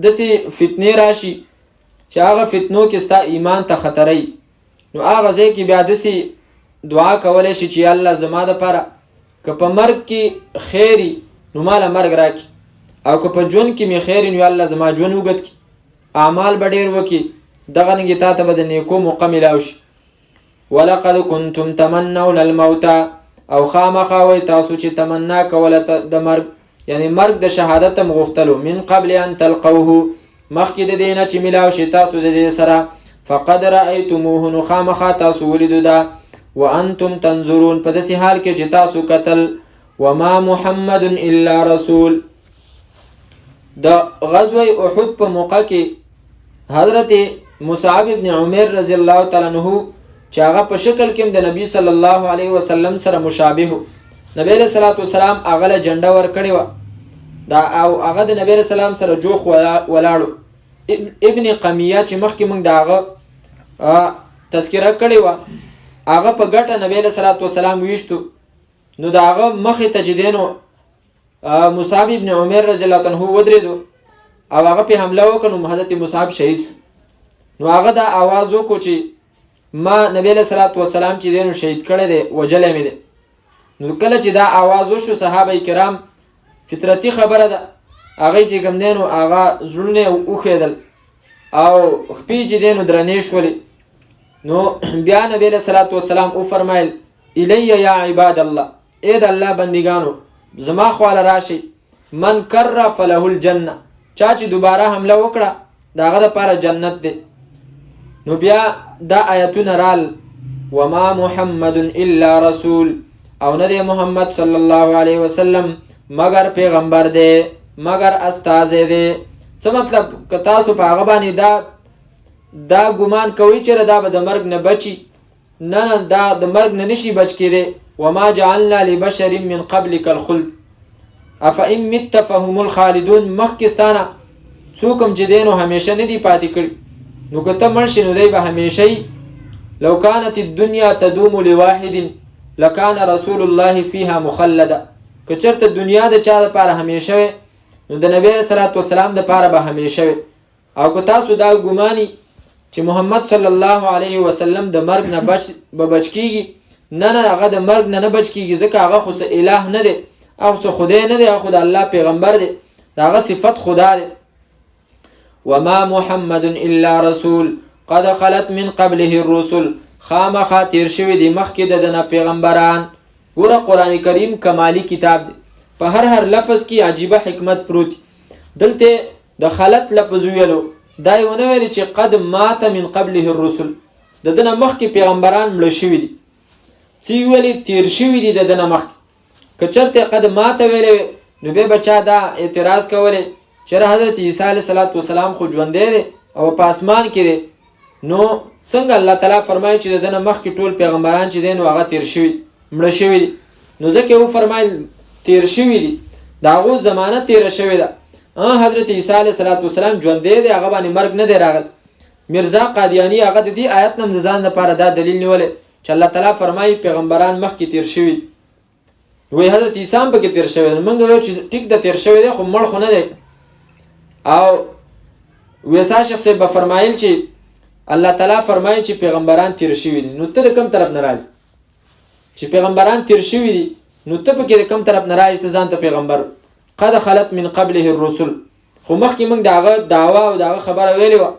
داسې فتنې راشي چې هغه فتنو کې ستا ایمان ته خطرئ، نو هغه ځای کې بیا داسې دعا کولی شي چې الله زما دپاره که په مرګ کې خیري نو ماله مرګ راکړي، او که په ژوند کې مې خیري نو الله زما ژوند اوږد کړي، اعمال به ډېر وکړي، دغه رنګې تا ته به د نیکو موقع میلاو شي. ولقد کنتم تمنون الموت، او خامخا وایي تاسو چې تمنا کوله د مرګ، یعنی مرګ د شهادت هم غوښتلو، من قبل ان تلقوه مخکې د دې نه چې میلاو شي تاسو د دې سره. فقد رأیتموه، نو خامخا تاسو ولیدو دا، وانتم تنظرون، په داسې حال کې چې تاسو کتل. وما محمد الا رسول. د غزوه احد په موقع کې حضرت مصعب ابن عمر رضی الله تعالی عنہ چې هغه په شکل کې د نبی صلی الله علیه وسلم سره مشابه و، نبی علیہ الصلوۃ والسلام هغه له جنډه ور کړی و دا، او هغه د نبی علیہ السلام سره جوخ ولاړو. ابن قمیه چې مخکې موږ د هغه تذکره کړی و، هغه په ګټه نبی علیہ الصلوۃ والسلام ویشتو. نو د هغه مخې ته چې دی نو مصعب ابن عمر رضی الله عنه ودرېدو او هغه په حمله وکړ، نو حضرت مصعب شهید شو. نو هغه دا आवाज وکړو چې ما نبی علیہ الصلوۃ والسلام چې دی نو شهید کړی دی، وجلی مې دی. نو کله چې دا आवाज وشو صحابه کرام، فطرتي خبره ده، هغه چې کوم دی نو هغه زړونه وښیدل او خپې چې دی نو درنې شولې. نو بیا نبی علیہ الصلوۃ والسلام وفرمایل الی یا عباد الله، اې د الله بندګانو زما خواله راشي، من کر فله الجنه، چا چې دوباره حمله وکړه د هغه دپاره جنت دی. نو بیا دا آیتونه رال، وما محمد الا رسول، او نه دی محمد صلی الله علیه وسلم مگر پیغمبر دی، مگر استازی دی. څه مطلب؟ که تاسو په هغه باندې دا ګمان کوئ چې دا به د مرګ نه بچي، نه دا د مرګ نه نشي بچ کېدی. وما جعلنا لبشر من قبلك الخلد افئن مت فهم الخالدون، مخکستانه څوک هم چې دی نو همیشه نه دی پاتې کړي، نو که ته مړ شي نو دی به همیشه. لو كانت الدنيا تدوم لواحد لكان رسول الله فيها مخلدا. که چېرته دنیا د چا دپاره همیشه وي نو د نبی صلی الله علیه وسلم دپاره به همیشه وي. او که تاسو دا ګماني چې محمد صلی الله علیه وسلم د مرګ نه بچ کیږي. نه هغه د مرګ نه بچ کیږي، ځکه هغه خو الہ نه دی، هغه خو خدای نه دی، هغه خو د الله پیغمبر دی، هغه صفت خدا دی. وما محمد الا رسول قد خلت من قبله الرسل، خامخا تیر شوی دی مخکې د دنه پیغمبران. ګوره قرآن کریم کمالی کتاب دی، په هر لفظ کې عجیبه حکمت پروت. دلته د خلت لفظ ویلو، دا یې ونه ویل چې قد مات من قبله الرسل، د دنه مخکې پیغمبران مړه شوي دي. څه ویلي؟ تیر شوي دي د دنه مخکې. که چېرته قد مات ویلې نو بیا به چا دا اعتراض کولی چې حضرت عیسی علیه السلام خو ژوندی دی او په اسمان کې دی، نو څنګه الله تعالی فرمایي چې د دنه مخکې ټول پیغمبران چې دی نو هغه تیر شوي مړه شوي دي؟ نو ځکه و فرمایل تیر شوي دي، د هغو زمانه تیره شوې ده. حضرت عیسی علیه السلام ژوندی دی، هغه باندې مرګ نه دی راغلی. مرزا قادیانی هغه د دې آیت نه د ځان لپاره دا دلیل نیولی چې الله تعالی فرمایي پیغمبران مخکې تیر شوي دي. وایي حضرت عیسی هم پکې تیر شوی دی. موږ وایو چې ټیک د تیر شوی دی خو مړ خو نه دی. او ویسا شخص به فرمایل چې الله تعالی فرمایي چې پیغمبران تیر شوي دي، نو ته د کوم طرف نه راځي؟ چې پیغمبران تیر شوي دي نو ته پکې د کوم طرف نه راځي؟ ته ځان ته پیغمبر. قد خلت من قبله الرسل، خو مخکې موږ د هغه دعوا او د هغه خبره ویلې وه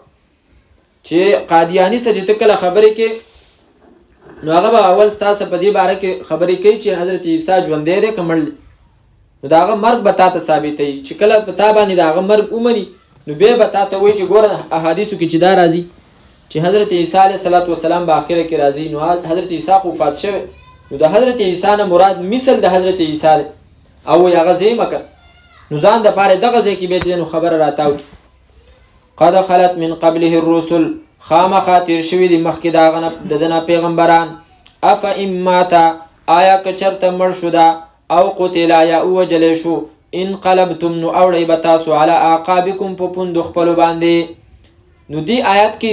چې قادیاني سره چې ته کله خبرې کې نو هغه به اول ستاسو په دې باره کې خبرې کوي چې حضرت عیسی ژوندی دی که مړ دی، نو د هغه مرګ به تا ته ثابتوي. چې کله په تا باندې د هغه مرګ ومني نو بیا به تا ته وایي چې ګوره احادیثو کې چې دا راځي چې حضرت عیسی علیه السلام به آخره کې راځي، نو حضرت عیسی خو وفات شوی، نو د حضرت عیسی نه مراد مثل د حضرت عیسی دی او وایي هغه ځای مه کړه. نو ځان دپاره دغه ځای کې بیا چې نو خبره راتاو کړي. قد خلت من قبله الرسل، خامخا تیر شوي دي مخکې د هغه د ده نه پیغمبران. افئن مات، آیا که چېرته مړ شو ده، او قتل یا ووجلی شو، انقلبتم نو اوړئ به تاسو علی اعقابکم په پوندو خپلو باندې. نو دې آیات کې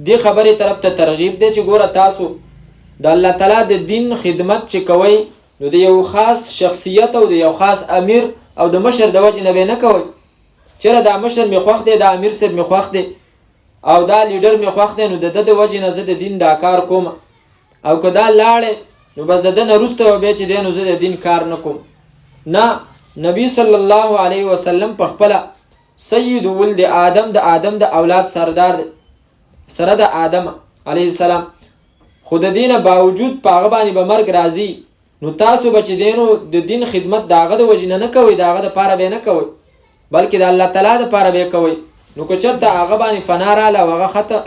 دې خبرې طرف ته ترغیب دی چې ګوره تاسو د الله تعالی د دین خدمت چې کوئ نو د یو خاص شخصیت او د یو خاص امیر او د مشر د وجې نه به نه کوئ. چېرې دا مشر مې خوښ دی، دا امیر صاحب مې خوښ دی او دا لیډر مې خوښ دی، نو د ده د وجې نه زه د دین دا کار کوم، او که دا لاړې نو بس د ده نه وروسته به بیا چې دی نو زه د دین کار نه کوم. نه، نبی صلی الله علیه وسلم په خپله سید ولد آدم د آدم د اولاد سردار دی، سره د آدم علیه السلام. خو د دې نه باوجود په هغه باندې به مرګ راځي، نو تاسو به چې دی نو د دین خدمت د هغه د وجې نه کوئ، د هغه دپاره به نه کوئ بلکې د الله تعالی دپاره به کوئ. نو که چېرته هغه باندې فنا راله او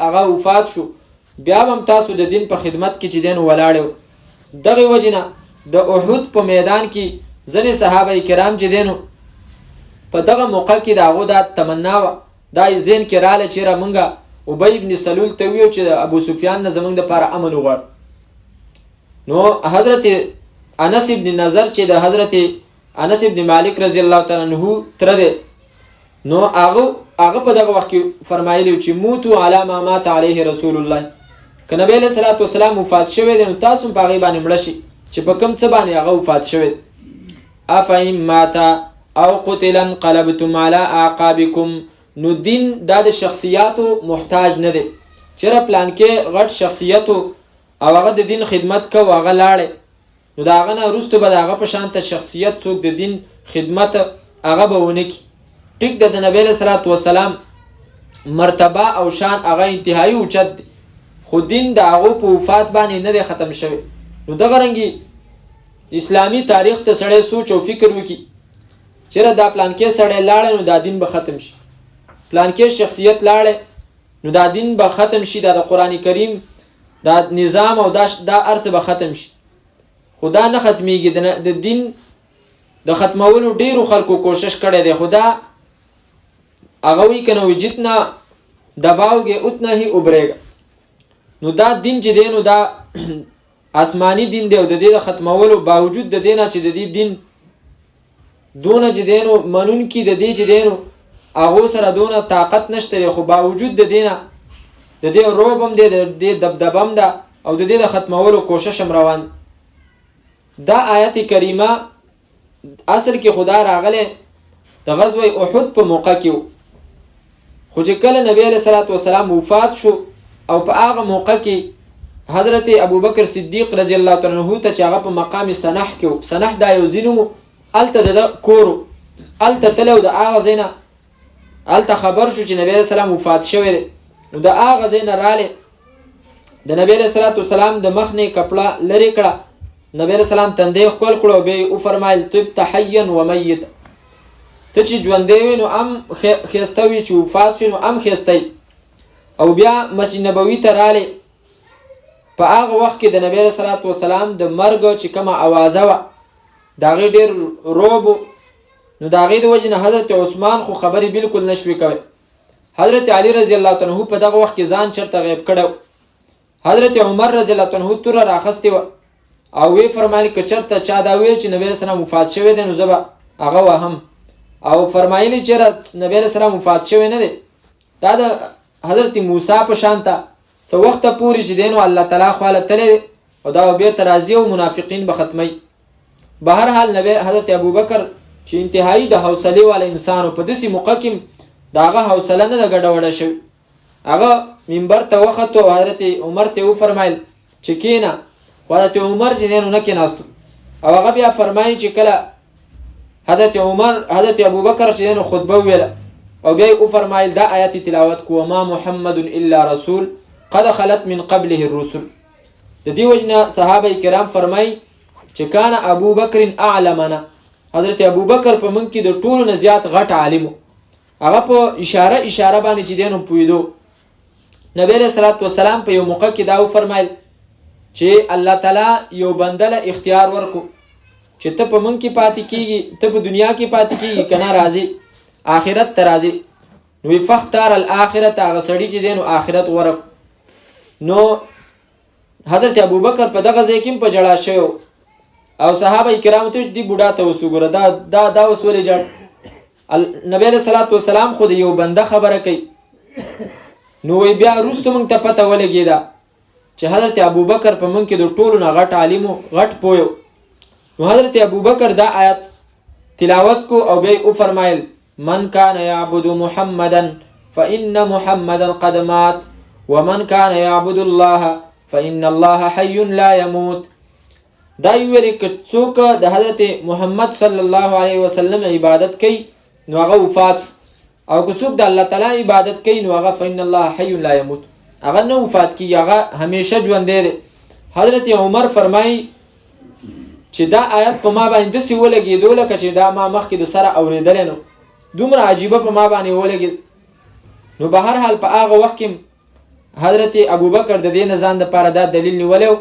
هغه وفات شو، بیا هم تاسو د دین په خدمت کې چې دی نو ولاړ. دغې وجې نه د احد په میدان کې ځینې صحابه کرام چې دی نو په دغه موقع کې د هغو دا تمنا وه، دا یې ذهن کې راله چېرې مونږ ابی ابن سلول ته ویو چې د ابو سفیان نه زمونږ دپاره امن وغواړ. نو حضرت انس ابن نظر چې د حضرت انس ابن مالک رضی الله تعالی عنه تره دی، نو هغه په دغه وخت کې فرمایلی چې موتو علی ما مات علیه رسول الله، که نبی علیه الصلاة والسلام وفات شوی دی نو تاسو هم په هغې باندې مړه شي چې په کوم څه باندې هغه وفات شوی دی. افئن مات او قتل انقلبتم علی اعقابکم، نو دین دا د شخصیاتو محتاج نه دی. چېرې پلانکې غټ شخصیت او هغه د دین خدمت کو هغه لاړې، نو د هغه نه وروسته به د هغه په شانته شخصیت څوک د دین خدمت هغه به ونه کړي. ټیک د نبی علیه الصلاة والسلام مرتبه او شان هغه انتهایی اوچت دی، خو دین د هغو په وفات باندې نه دی ختم شوی. نو دغه رنګې اسلامي تاریخ ته سړی سوچ او فکر وکړي چېرې دا پلانکې سړی لاړی نو دا دین به ختم شي، پلانکې شخصیت لاړی نو دا دین به ختم شي، دا د قرآن کریم دا نظام او دا هر څه به ختم شي. خو دا نه ختمیږي. د دین د ختمولو ډیرو خلکو کوشش کړی دی، خو دا هغه وایي که نه وایي جتنا دباؤگے اتنا ہی ابھرے گا. نو دا دین چې دی نو دا آسمانی دین دی او د دې د ختمولو باوجود د دې نه چې د دې دین دونه چې دی نو منونکي د دې چې دی نو هغو سره دونه طاقت نشته دی، خو باوجود د دې نه د دې روب هم دی، د دې دبدبه هم ده او د دې د ختمولو کوشش هم روان. دا آیت کریمه اصل کې خدا راغلی د غزوه احد په موقع کې و، خو چې کله نبی علیه الصلاة والسلام وفات شو او په هغه موقع کې حضرت ابوبکر صدیق رضی الله تعالی عنہ ته چې هغه په مقام سنح کې سنح دا یو ځینو الته د کورو الته تلو د هغه ځای نه الته خبر شو چې نبی علیہ السلام وفات شوی دی. نو د هغه ځای نه رالی د نبی علیہ السلام د مخ نه کپړه لرې کړه. نبی علیہ السلام تندی ښکل کړو او بیا وفرمایل طبت حیا و میتا، ته چې ژوندی وي نو هم ښایسته وي، چې وفات شي نو هم ښایسته وي. او بیا مسجد نبوي ته رالی. په هغه وخت کې د نبی علیہ السلام د مرګ چې کومه اوازه وه د هغې ډېر روب و. نو د هغې د وجې نه حضرت عثمان خو خبرې بلکل نشوي کوی. حضرت علی رضی الله تعالی عنه په دغه وخت کې ځان چرته غیب کړی. حضرت عمر رضی الله تعالی عنه توره راخستې وه او وی فرمایل که چرته چا دا ویل چې نبی علیہ السلام وفات شوی دی نو زه به هغه وهم. او فرمایلی چې نبی علیہ السلام وفات شوی نه دی، دا د حضرت موسی په شان ته څه وخته پورې چې دی نو الله تعالی خواله تللی دی او دا به بیرته راځي او منافقین به ختمی. بهرحال نبی حضرت ابوبکر چې انتهایی د حوصلې والا انسان په داسې موقع کې د هغه حوصله نه ده ګډوډه شوې. هغه منبر ته وختو او حضرت عمر ته وفرمایل چې کینه. حضرت عمر چې دی نو نه کېناستو او هغه بیا فرمایي چې کله حضرت ابوبکر چې دی نو خطبه وویله او بیا یې وفرمایل دا آیت تلاوت کو وما محمد الا رسول قد خلت من قبله الرسل. د دې وجې نه صحابه کرام فرمایي چې کان ابوبکر اعلمنا، حضرت ابوبکر په موږ کې د ټولو نه زیات غټ عالم و. هغه په اشاره باندې چې دی نو پوهېدو. نبی علیہ السلام په یو موقع کې دا وفرمایل چې الله تعالی یو بنده له اختیار ورکو چې ته په موږ کې پاتې کېږي، ته په دنیا کې پاتې کېږي که نه راځي آخرت ته راځي. نو فختار الاخرت، هغه سړي چې دی نو آخرت ورک. نو حضرت ابوبکر په دغه ځای کې په جړا شوی او صحابه کرامو ته دی بوډا ته اوس وګوره دا اوس ولې جړ. نبی علیہ السلام خو د یو بنده خبره کوي. نو وی بیا وروسته موږ ته پته ولګېده چې حضرت ابوبکر په موږ کې د ټولو نه غټ عالم و، غټ پوه. نو حضرت ابوبکر دا آیت تلاوت کو او بیا وفرمایل من کان یعبد محمدا فإن محمدا قد مات ومن کان یعبد الله فإن الله حی لا يموت. دا ویل که څوک د حضرت محمد صلی الله علیه وسلم عبادت کوي نو هغه وفات شو، او که څوک د الله تعالی عبادت کوي نو هغه فإن الله حی لا يموت، هغه نه وفات کیږي، هغه همیشه ژوندی دی. حضرت عمر فرمایي چې دا آیت په ما باندې داسې ولګېدو لکه چې دا ما مخکې د سره اورېدلی نو، دومره عجیبه په ما باندې ولګېد. نو به هر حال په هغه وخت کې حضرت ابوبکر د دې نه ځان دپاره دا دلیل نیولی و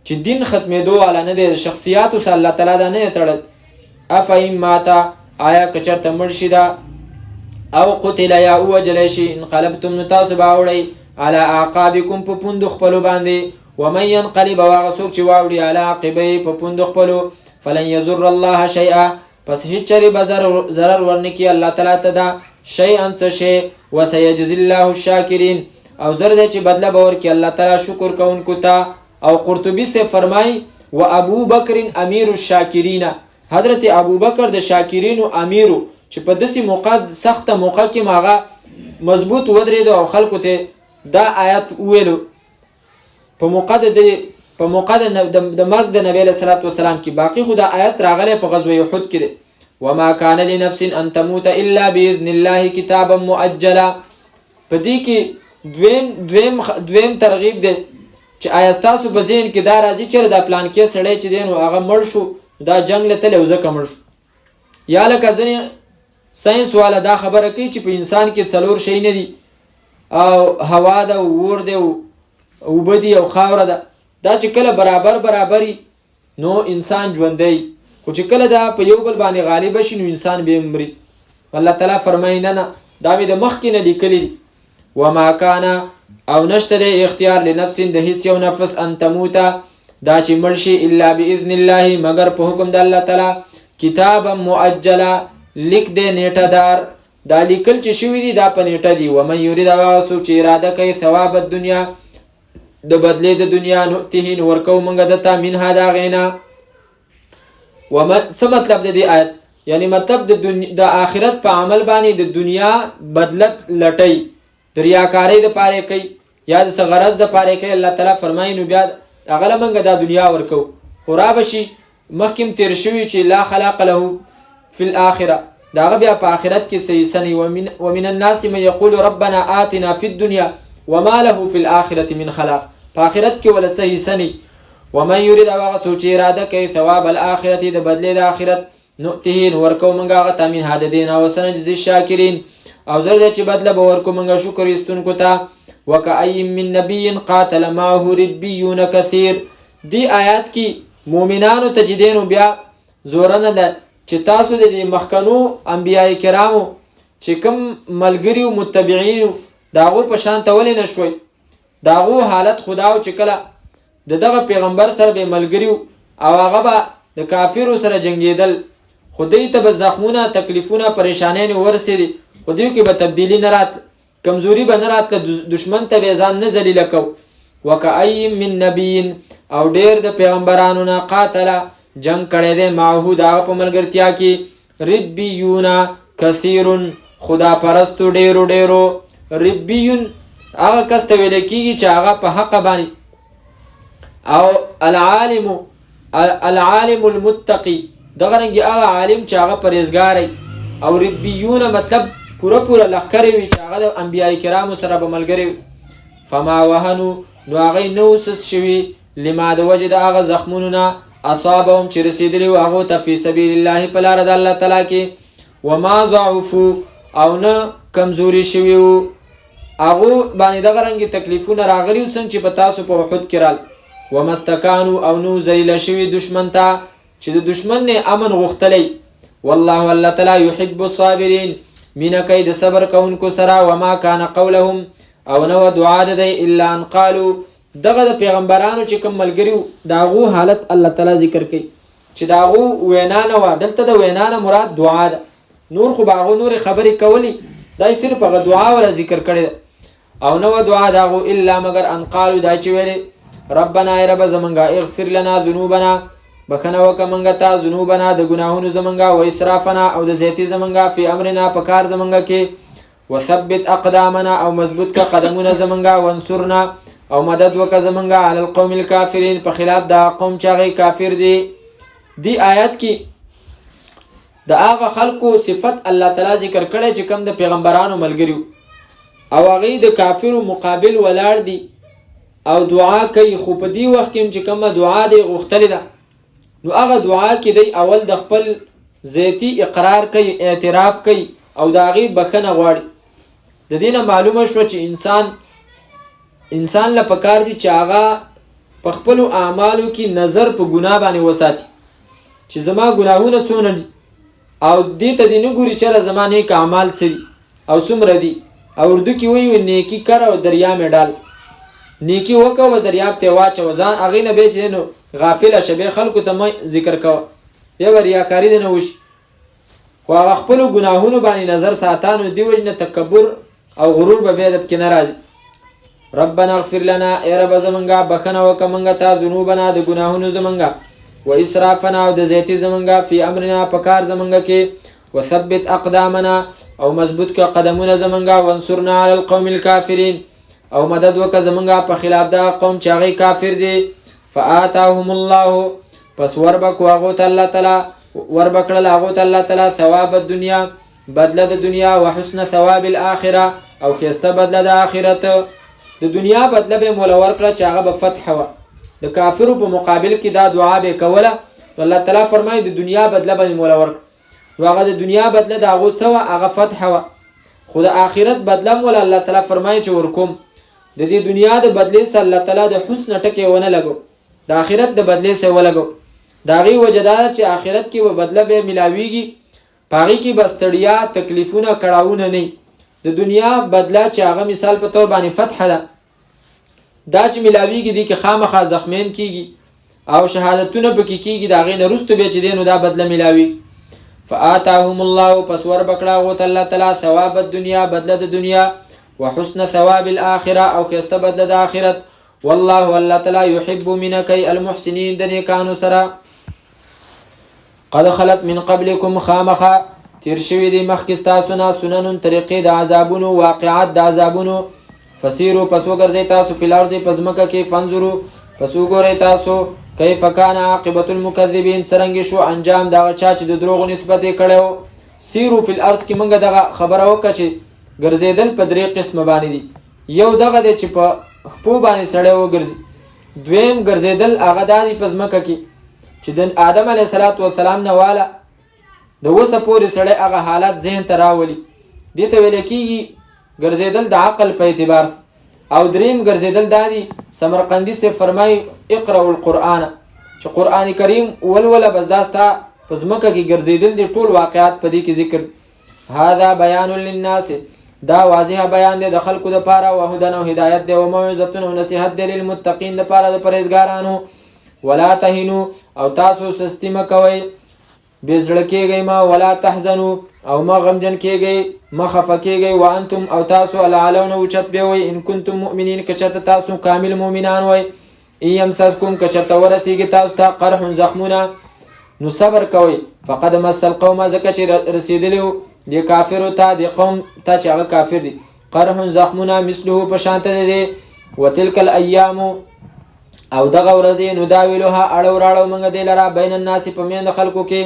چې دین ختمېدو والا نه دی، شخصیاتو سره الله تعالی دا نه دی تړل. افئن ماته، آیا که چېرته مړ شي دا، او قتل یا ووجلی شي، انقلبتم نو تاسو به اوړئ علی اعقابکم په پوندو خپلو باندې، ومن ینقلب او هغه څوک چې واوړي علی عقبیه په پوندو خپلو فلن یضر الله شیئا، پس هیڅ چرې به ضرر ورنکړي الله تعالی ته دا شیئا څه شی، وسیجزی الله الشاکرین، او زر دی چې بدله به ورکړي الله تعالی شکر کوونکو ته. او قرطبی سے فرمای و ابو بکر امیر الشاکرین، حضرت ابوبکر د شاکرینو امیرو چې په داسې موقع سخته موقع کې هغه مضبوط ودرېد او خلکو ته دا آیت وویلو په موقع د مرګ د نبی علیہ السلام کې. باقي خو دا آیت راغلی په غزوه احد کې دی. وما كان لنفس ان تموت الا باذن الله كتابا مؤجلا. په دې کې دویم ترغیب دی چې آیا ستاسو په ذهن کې دا راځي چې دا پلان کې سړی چې دی نو هغه مړ شو، دا جنگ له تللی او ځکه مړ شو. یا لکه ځینې ساینس والا دا خبره کوي چې په انسان کې 4 شی نه دي، او هوا ده، اور ده، اوبه دي او خاوره ده. دا چې کله برابري نو انسان ژوندی، خو چې کله دا په یو بل باندې غالب شي نو انسان به مري. الله تعالی فرمایي نه دا مې د مخکې نه لیکلي دي. وما کان او نشته دی اختیار لنفس د هیڅ یو نفس ان تموته دا چې مړ شي الا باذن الله مگر په حکم د الله تعالی، کتابا مؤجلا لیک دی نیټه دار، دا لیکل چې شوي دي دا په نیټه دي. ومن یرید هغه څوک چې اراده کوي ثواب الدنیا د بدلې د دنیا نؤته نو ورکو موږ دته منها دا غینا. څه مطلب د دې آیت؟ یعنی مطلب د آخرت په عمل باندې د دنیا بدلت لټي د ریاکارۍ دپاره کوي یا د څه غرض دپاره کوي الله تعالی فرمایي نو بیا هغه له موږ دا دنیا ورکو خو را به شي مخکې تیر شوي چې لا خلاق له فی الاخره د هغه بیا په آخرت کې صحیح سني ومن الناس من یقول ربنا آتنا فی الدنیا وما له فی الاخره من خلاق په آخرت کې ولا صحیح سني ومن یرید او هغه څوک چې اراده کوي ثواب الاخرة د بدلې د آخرت نؤته ورکو موږ هغه ته من هذا دین او سنجزي الشاکرین او زر دې چې بدله به ورکو موږ شکر ایستونکو ته وکأی من نبی قاتل معه ربیون کثیر. دی آیات کې مؤمنانو ته چې دینو بیا زورنه ده چې تاسو د مخکنو انبیای کرامو چې کوم ملګری او متبعین داغو په شان ته ولې نشوي داغو حالت خداو چې کله دغه پیغمبر سره به ملګری او هغه به د کافرو سره جنگیدل خدای ته به زخمونه تکلیفونه پریشانین ورسېدي خدای کې به تبدیلی نه رات کمزوری به نه رات دشمن ته به ځان نه ذلیل کو وکأی من نبی او ډیر د پیغمبرانو نه قاتل جنگ کړي دي معه دا په ملګرتیا کې ربیون کثیر خدا پرستو ډیرو ربیون هغه کس ته ویل کېږي چې هغه په حق باندې او العالم المتقی دغه رنګ هغه عالم چې هغه پرهیزګار او ربیون مطلب پوره لخر وي چې هغه د انبیای کرامو سره به ملګری فما وهنوا نو هغه نو سس شوي لما د وجه د هغه زخمونو نه اصابهم چې رسېدلي وو هغو ته فی سبیل الله په لاره د الله تعالی کې وما ضعفوا او نه کمزوري شوي وو هغو باندې دغه رنګې تکلیفونه راغلي وو څنګه چې په تاسو په احد کې رال وما استکانوا او نو ذلیله شوي دشمن ته چې د دشمن نه امن غوښتلی والله الله تعالی یحب الصابرین مینه کوي د صبر کوونکو سره وما کان قولهم او نو دعا ده الا ان قالوا دغه د پیغمبرانو چې کوم ملګری داغو حالت الله تعالی ذکر کوي چې داغو وینا نه و دلته د وینا نه مراد دعا ده نور خو باغو نور خبرې کولی دا صرف هغه دعا ولا ذکر کړي او نو دعا داغو الا مگر ان قالوا دا چې ویلي ربنا ای رب زمنګا اغفر لنا ذنوبنا بخنه وکمنګا تا ذنوبنا د ګناهونو زمنګا و اسرافنا او د زیاتی زمنګا فی امرنا پکار زمنګا کې وثبت اقدامنا او مضبوط کا قدمونه زمنګا وانصرنا او مدد وک زمنګا علی القوم الکافرین په خلاف دا قوم چې هغه کافر دي. دی آیات کې د هغه خلکو صفت الله تعالی ذکر کړي چې کوم د پیغمبرانو ملګریو او هغه د کافرو مقابل ولاړ دي او دعا کوي خو په دی وخت کې چې کومه دعا دی غوښتلې ده نو هغه دعا کې دی اول د خپل ذاتی اقرار کوي اعتراف کوي او د هغې بخښنه غواړي. د دې نه معلومه شوه چې انسان له پکار دي چې هغه په خپلو اعمالو کې نظر په ګناه باندې وساتي چې زما ګناهونه څونه دي او دې ته دې نه ګوري چې زما نیک اعمال څه دي او څومره دي او اردو کې وایي نیکي کر او دریا مې ډال نیکی وکوه دریاب ته واچوه ځان هغې نه بیا چې نو غافله شه بیا خلکو ته مه ذکر کوه بیا به ریاکاري دې نه وشي خو هغه خپلو ګناهونو باندې نظر ساته نو دې وجې نه تکبر او غرور به بیا د پکې نه راځي. ربنا اغفر لنا ای رب زمونږه بخښنه وکړه مونږ ته ذنوبنا د ګناهونو زمونږه و اسرافنا او د زیاتي زمونږه فی امرنا په کار زمونږه کې وثبت اقدامنا او مضبوط کړه قدمونه زمونږه وانصرنا علی القوم الکافرین او مدد وکړه زمونږه په خلاف دا قوم چې هغې کافر دي. فآتاهم الله پس وربکو هغو ته الله تعالی وربکړل هغو ته الله تعالی ثواب الدنیا بدله د دنیا و حسن ثواب الاخره او ښایسته بدله د آخرت. د دنیا بدله به یې موله ورکړه چې هغه به فتح وه د کافرو په مقابل کې دا دعا به یې کوله نو الله تعالی فرمایي د دنیا بدله به یې موله ورکړه نو هغه د دنیا بدله د هغو څه وه هغه فتح وه خو د آخرت بدله موله الله تعالی فرمایي چې ورکوم. د دې دنیا د بدلې سره الله تعالی د حسن ټکی ونه لګو د آخرت د بدلې سره ولګو د هغې وجه دا ده چې آخرت کې به بدله به ملاویږي په هغې کې به ستړیا تکلیفونه کړاوونه نه د دنیا بدله چې هغه مثال په طور باندې فتح ده دا چې ملاویږي دي کې خامخا زخمین کیږي او شهادتونه پکې کیږي د هغې نه وروسته بیا چې دی نو دا بدله ملاوي. فآتاهم الله پس وربکړه هغو ته الله تعالی ثواب الدنیا بدله د دنیا وحسن ثواب الاخره او خسته بدله د آخرت والله الله تعالی يحب منکي المحسنین د نیکانو سره. قد خلت من قبلكم خامخا تیر شوي دي مخکې ستاسو نه سنن طریقې د عذابونو واقعات د عذابونو فسیرو پس وګرځئ تاسو فی الارض په ځمکه کې فانظروا پس وګورئ تاسو کیف کان عاقبة المکذبین څرنګه شو انجام دغه چا چې د دروغو نسبت یې کړی. سیرو فی الارض کې موږ دغه خبره وکړه چې ګرځېدل په درې قسمه باندې دي. یو دغه دی چې په خپو باندې سړی وګرځي. دویم ګرځېدل هغه دا دی په ځمکه کې چې د آدم علیه السلام نه واله د اوسه پورې سړی هغه حالات ذهن ته راولي. دې ته ویل کېږي ګرځېدل د عقل په اعتبار. او دریم ګرځېدل دا دی سمرقندي صاحب فرمایي اقرأوا القرآن چې قرآن کریم ولوله بس دا ستا په ځمکه کې ګرځېدل دي ټول واقعات په دې کې ذکر. هذا بیان للناس دا واضح بیان دی د خلکو دپاره وهدن او هدایت دی وموعظة او نصیحت دی للمتقین دپاره د پرهیزګارانو. ولا تهنوا او تاسو سستی مه کوئ بزړه کېږئ ما ولا تحزنوا او ما غمجن کېږئ ما خفه کېږئ وانتم او تاسو العلون اوچت به وئ ان کنتم مؤمنین که چېرته تاسو کامل مؤمنان وئ. ان یمسسکم که چېرته ورسېږي تاسو ته قرح زخمونه نو صبر کوئ فقد مس القوم ځکه چې رسېدلي وو دې کافرو ته دې قوم ته چې هغه کافر دي قرح زخمونه مثله په شانته دی. وتلک الایام او دغه ورځې نداولها اړو راړو موږ دې لره بین الناس په میندو خلکو کې.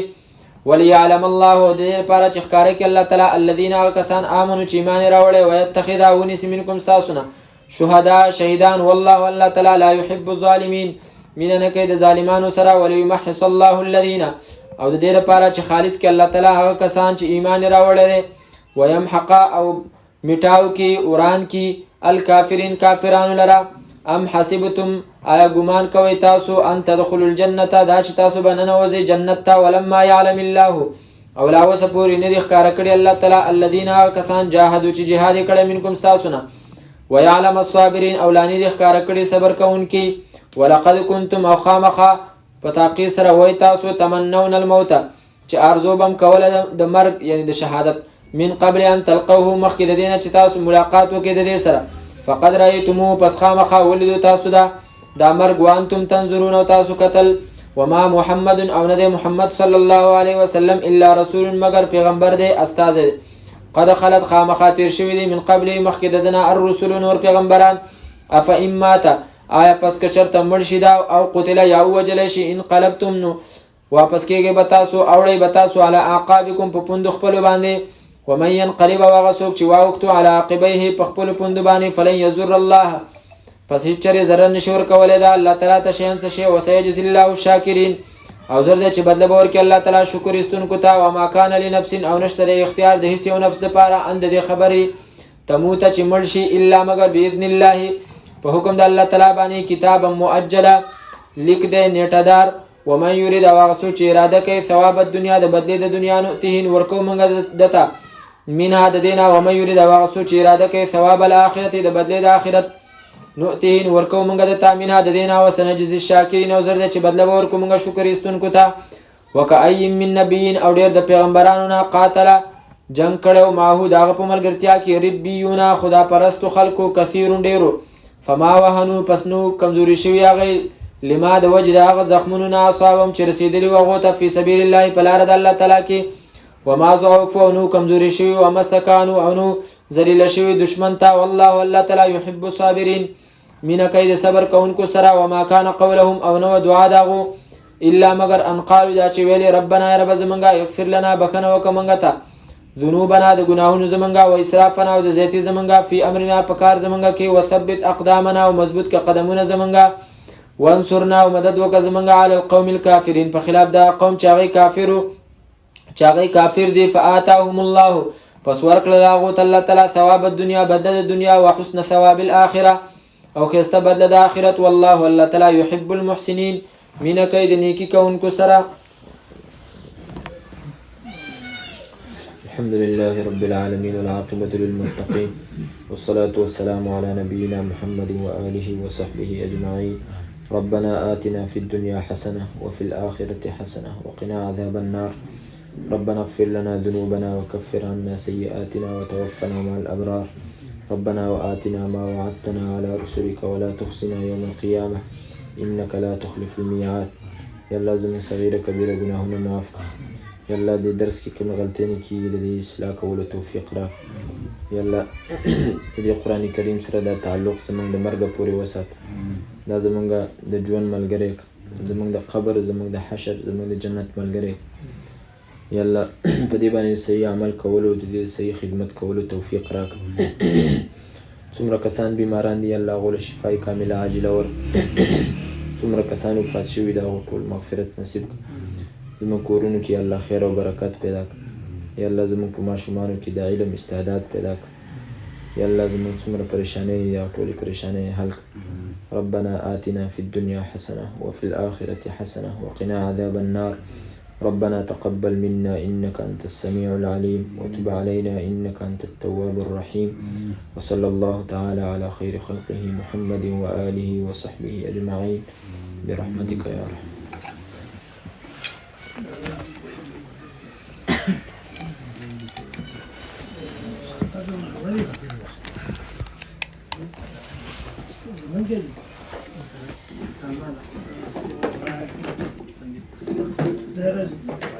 وليعلم الله دې لپاره چې ښکاره کړي الله تعالی الذین هغه کسان آمنو چې ایمان یې راوړی ویتخذ ونیسي منکم ستاسو نه شهدا شهیدان والله الله تعالی لا يحب الظالمین مینه نه کوي د ظالمانو سره. وليمحص الله الذین او د دې لپاره چې خالص کړي الله تعالی هغه کسان چې ایمان یې راوړی دی ويمحق او میټاو کې وران کې الکافرین کافرانو لره. ام حسبتم آیا ګمان کوئ تاسو ان تدخلوا الجنة دا چې تاسو به ننوځئ جنت ته ولما يعلم الله او لا اوسه پورې نه دي ښکاره کړي الله تعالی الذین کسان جاهدوا چې جهاد یې کړی منکم ستاسو نه ويعلم الصابرین او لا نه دي ښکاره کړي صبر کوونکي. ولقد کنتم او خامخا په تحقیق سره وایي تاسو تمنون الموت چې ارزو بم کوله د مرګ یعنی د شهادت من قبل ان تلقوه مخکې د دې نه چې تاسو ملاقات وکړئ د دې سره. فقد رأيتموه پس خامخا ولیدو تاسو دا مرګ وانتم تنظرون او تاسو قتل. وما محمد او نه محمد صلی الله علیه وسلم الا رسول مگر پیغمبر دی استاذ دی. قد خلت خامخا تیر شوی دی من قبل مخکې ددنه الرسول نور پیغمبران. اف ان مات آیا پس که چرته مړ شي دا او قتل یا وجل شي انقلبتم نو واپس کېږئ به تاسو اوړئ به تاسو علی اعقابکم په پوندو خپلو باندې. ومن ينقلب وغه څوک چې واوښتو علی عقبیه په خپلو پوندو باندې فلن یضر الله پس هیڅ چرې ضرر نشي ورکولی دا الله تعالی ته شیان څه شی. وسیجزي الله الشاکرین او زر دی چې بدله به ورکړي الله تعالی شکر ایستونکو ته. وما کان لنفس او نشته د اختیار د هیڅ یو نفس دپاره ان د دې خبرې تموته چې مړ شي الا مگر باذن الله په حکم د الله تعالی باندې کتابا مؤجله لیک دی نیټه دار. ومن یرید او هغه څوک چې اراده کوي ثواب الدنیا د بدلې د دنیا نؤتیه ورکو موږ دته منها د دینه. ومن یرید او هغه څوک چې اراده کوي ثواب الاخرت د بدلې د آخرت نؤتیه ورکو موږ دته منها د دینه. وسنجزي الشاکرین او زر دی چې بدله به ورکو موږ شکر ایستونکو ته. وکأی من نبیین او ډېر د پیغمبرانو نه قاتله جنګ کړی معهو د هغه په ملګرتیا کې ربیونه خدا پرستو خلکو کثیر ډېرو. فما وهنو پس نو کمزوري شوي هغوی لما د وجې د هغه زخمونو نه اصابهم چې رسېدلي وو هغو ته فی سبیل الله په لاره د الله تعالی کې. وما ضعفوا او نو کمزوري شوي وما استکانو او نو ذلیله شوي دشمن ته. والله الله تعالی یحب الصابرین مینه کوي د صبر کوونکو سره. وما کان قولهم او نو دعا د هغو الا مگر ان قالو دا چې ویلې ربنا یا رب زمونږه اغفر لنا بخښنه وکړه موږ ته ذنوبنا د ګناهونو زمونږه و اسرافنا او د زیاتي زمونږه فی امرنا په کار زمونږه کې وثبت اقدامنا او مضبوط که قدمونه زمونږه وانصرنا او مدد وکړه زمونږه علی القوم الکافرین په خلاف دا قوم چې هغوی کافرو چې هغوی کافر دي. فآتاهم الله پس ورکړل هغو ته الله تعالی ثواب الدنیا بدله د دنیا و حسن ثواب الاخره او ښایسته بدله د آخرت. والله الله تعالی یحب المحسنین مینه کوي د نیکي کوونکو سره. الحمد لله رب العالمين والعاقبة للمتقين والصلاة والسلام على نبينا محمد وآله وصحبه أجمعين. ربنا آتنا في الدنيا حسنة وفي الآخرة حسنة وقنا عذاب النار. ربنا اغفر لنا ذنوبنا وكفر عنا سيئاتنا وتوفنا مع الأبرار. ربنا وآتنا ما وعدتنا على رسلك ولا تخزنا يوم القيامة إنك لا تخلف الميعاد. يا الله زمن صغيرة كبيرة گناهنا معاف یا الله دې درس کې کومې غلطۍ نه کېږي د دې اصلاح کولو توفیق راکړه یا الله د دې قرآن کریم سره دا تعلق زمونږ د مرګه پورې وساته دا زمونږ د ژوند ملګری زمونږ د قبر زمونږ د حشر زمونږ د جنت ملګری یا الله په دې باندې صحیح عمل کولو د دې صحیح خدمت کولو توفیق راکړه څومره کسان بیماران دي الله هغو له شفای کامله عاجله ورکړه څومره کسان وفات شوي د هغو ټول مغفرت نصیب کړه زموږ کورونو کې الله خیر او برکت پیدا کړه یا الله زموږ په ماشومانو کې د علم استعداد پیدا کړه یا الله زموږ څومره پریشانۍ دي هغه ټولې پریشانۍ حل کړه ربنا آتنا في الدنيا حسنة وفي الآخرة حسنة وقنا عذاب النار ربنا تقبل منا إنك أنت السميع العليم وتب علينا إنك أنت التواب الرحيم وصلى الله تعالى على خير خلقه محمد وآله وصحبه أجمعين برحمتك يا رحمن There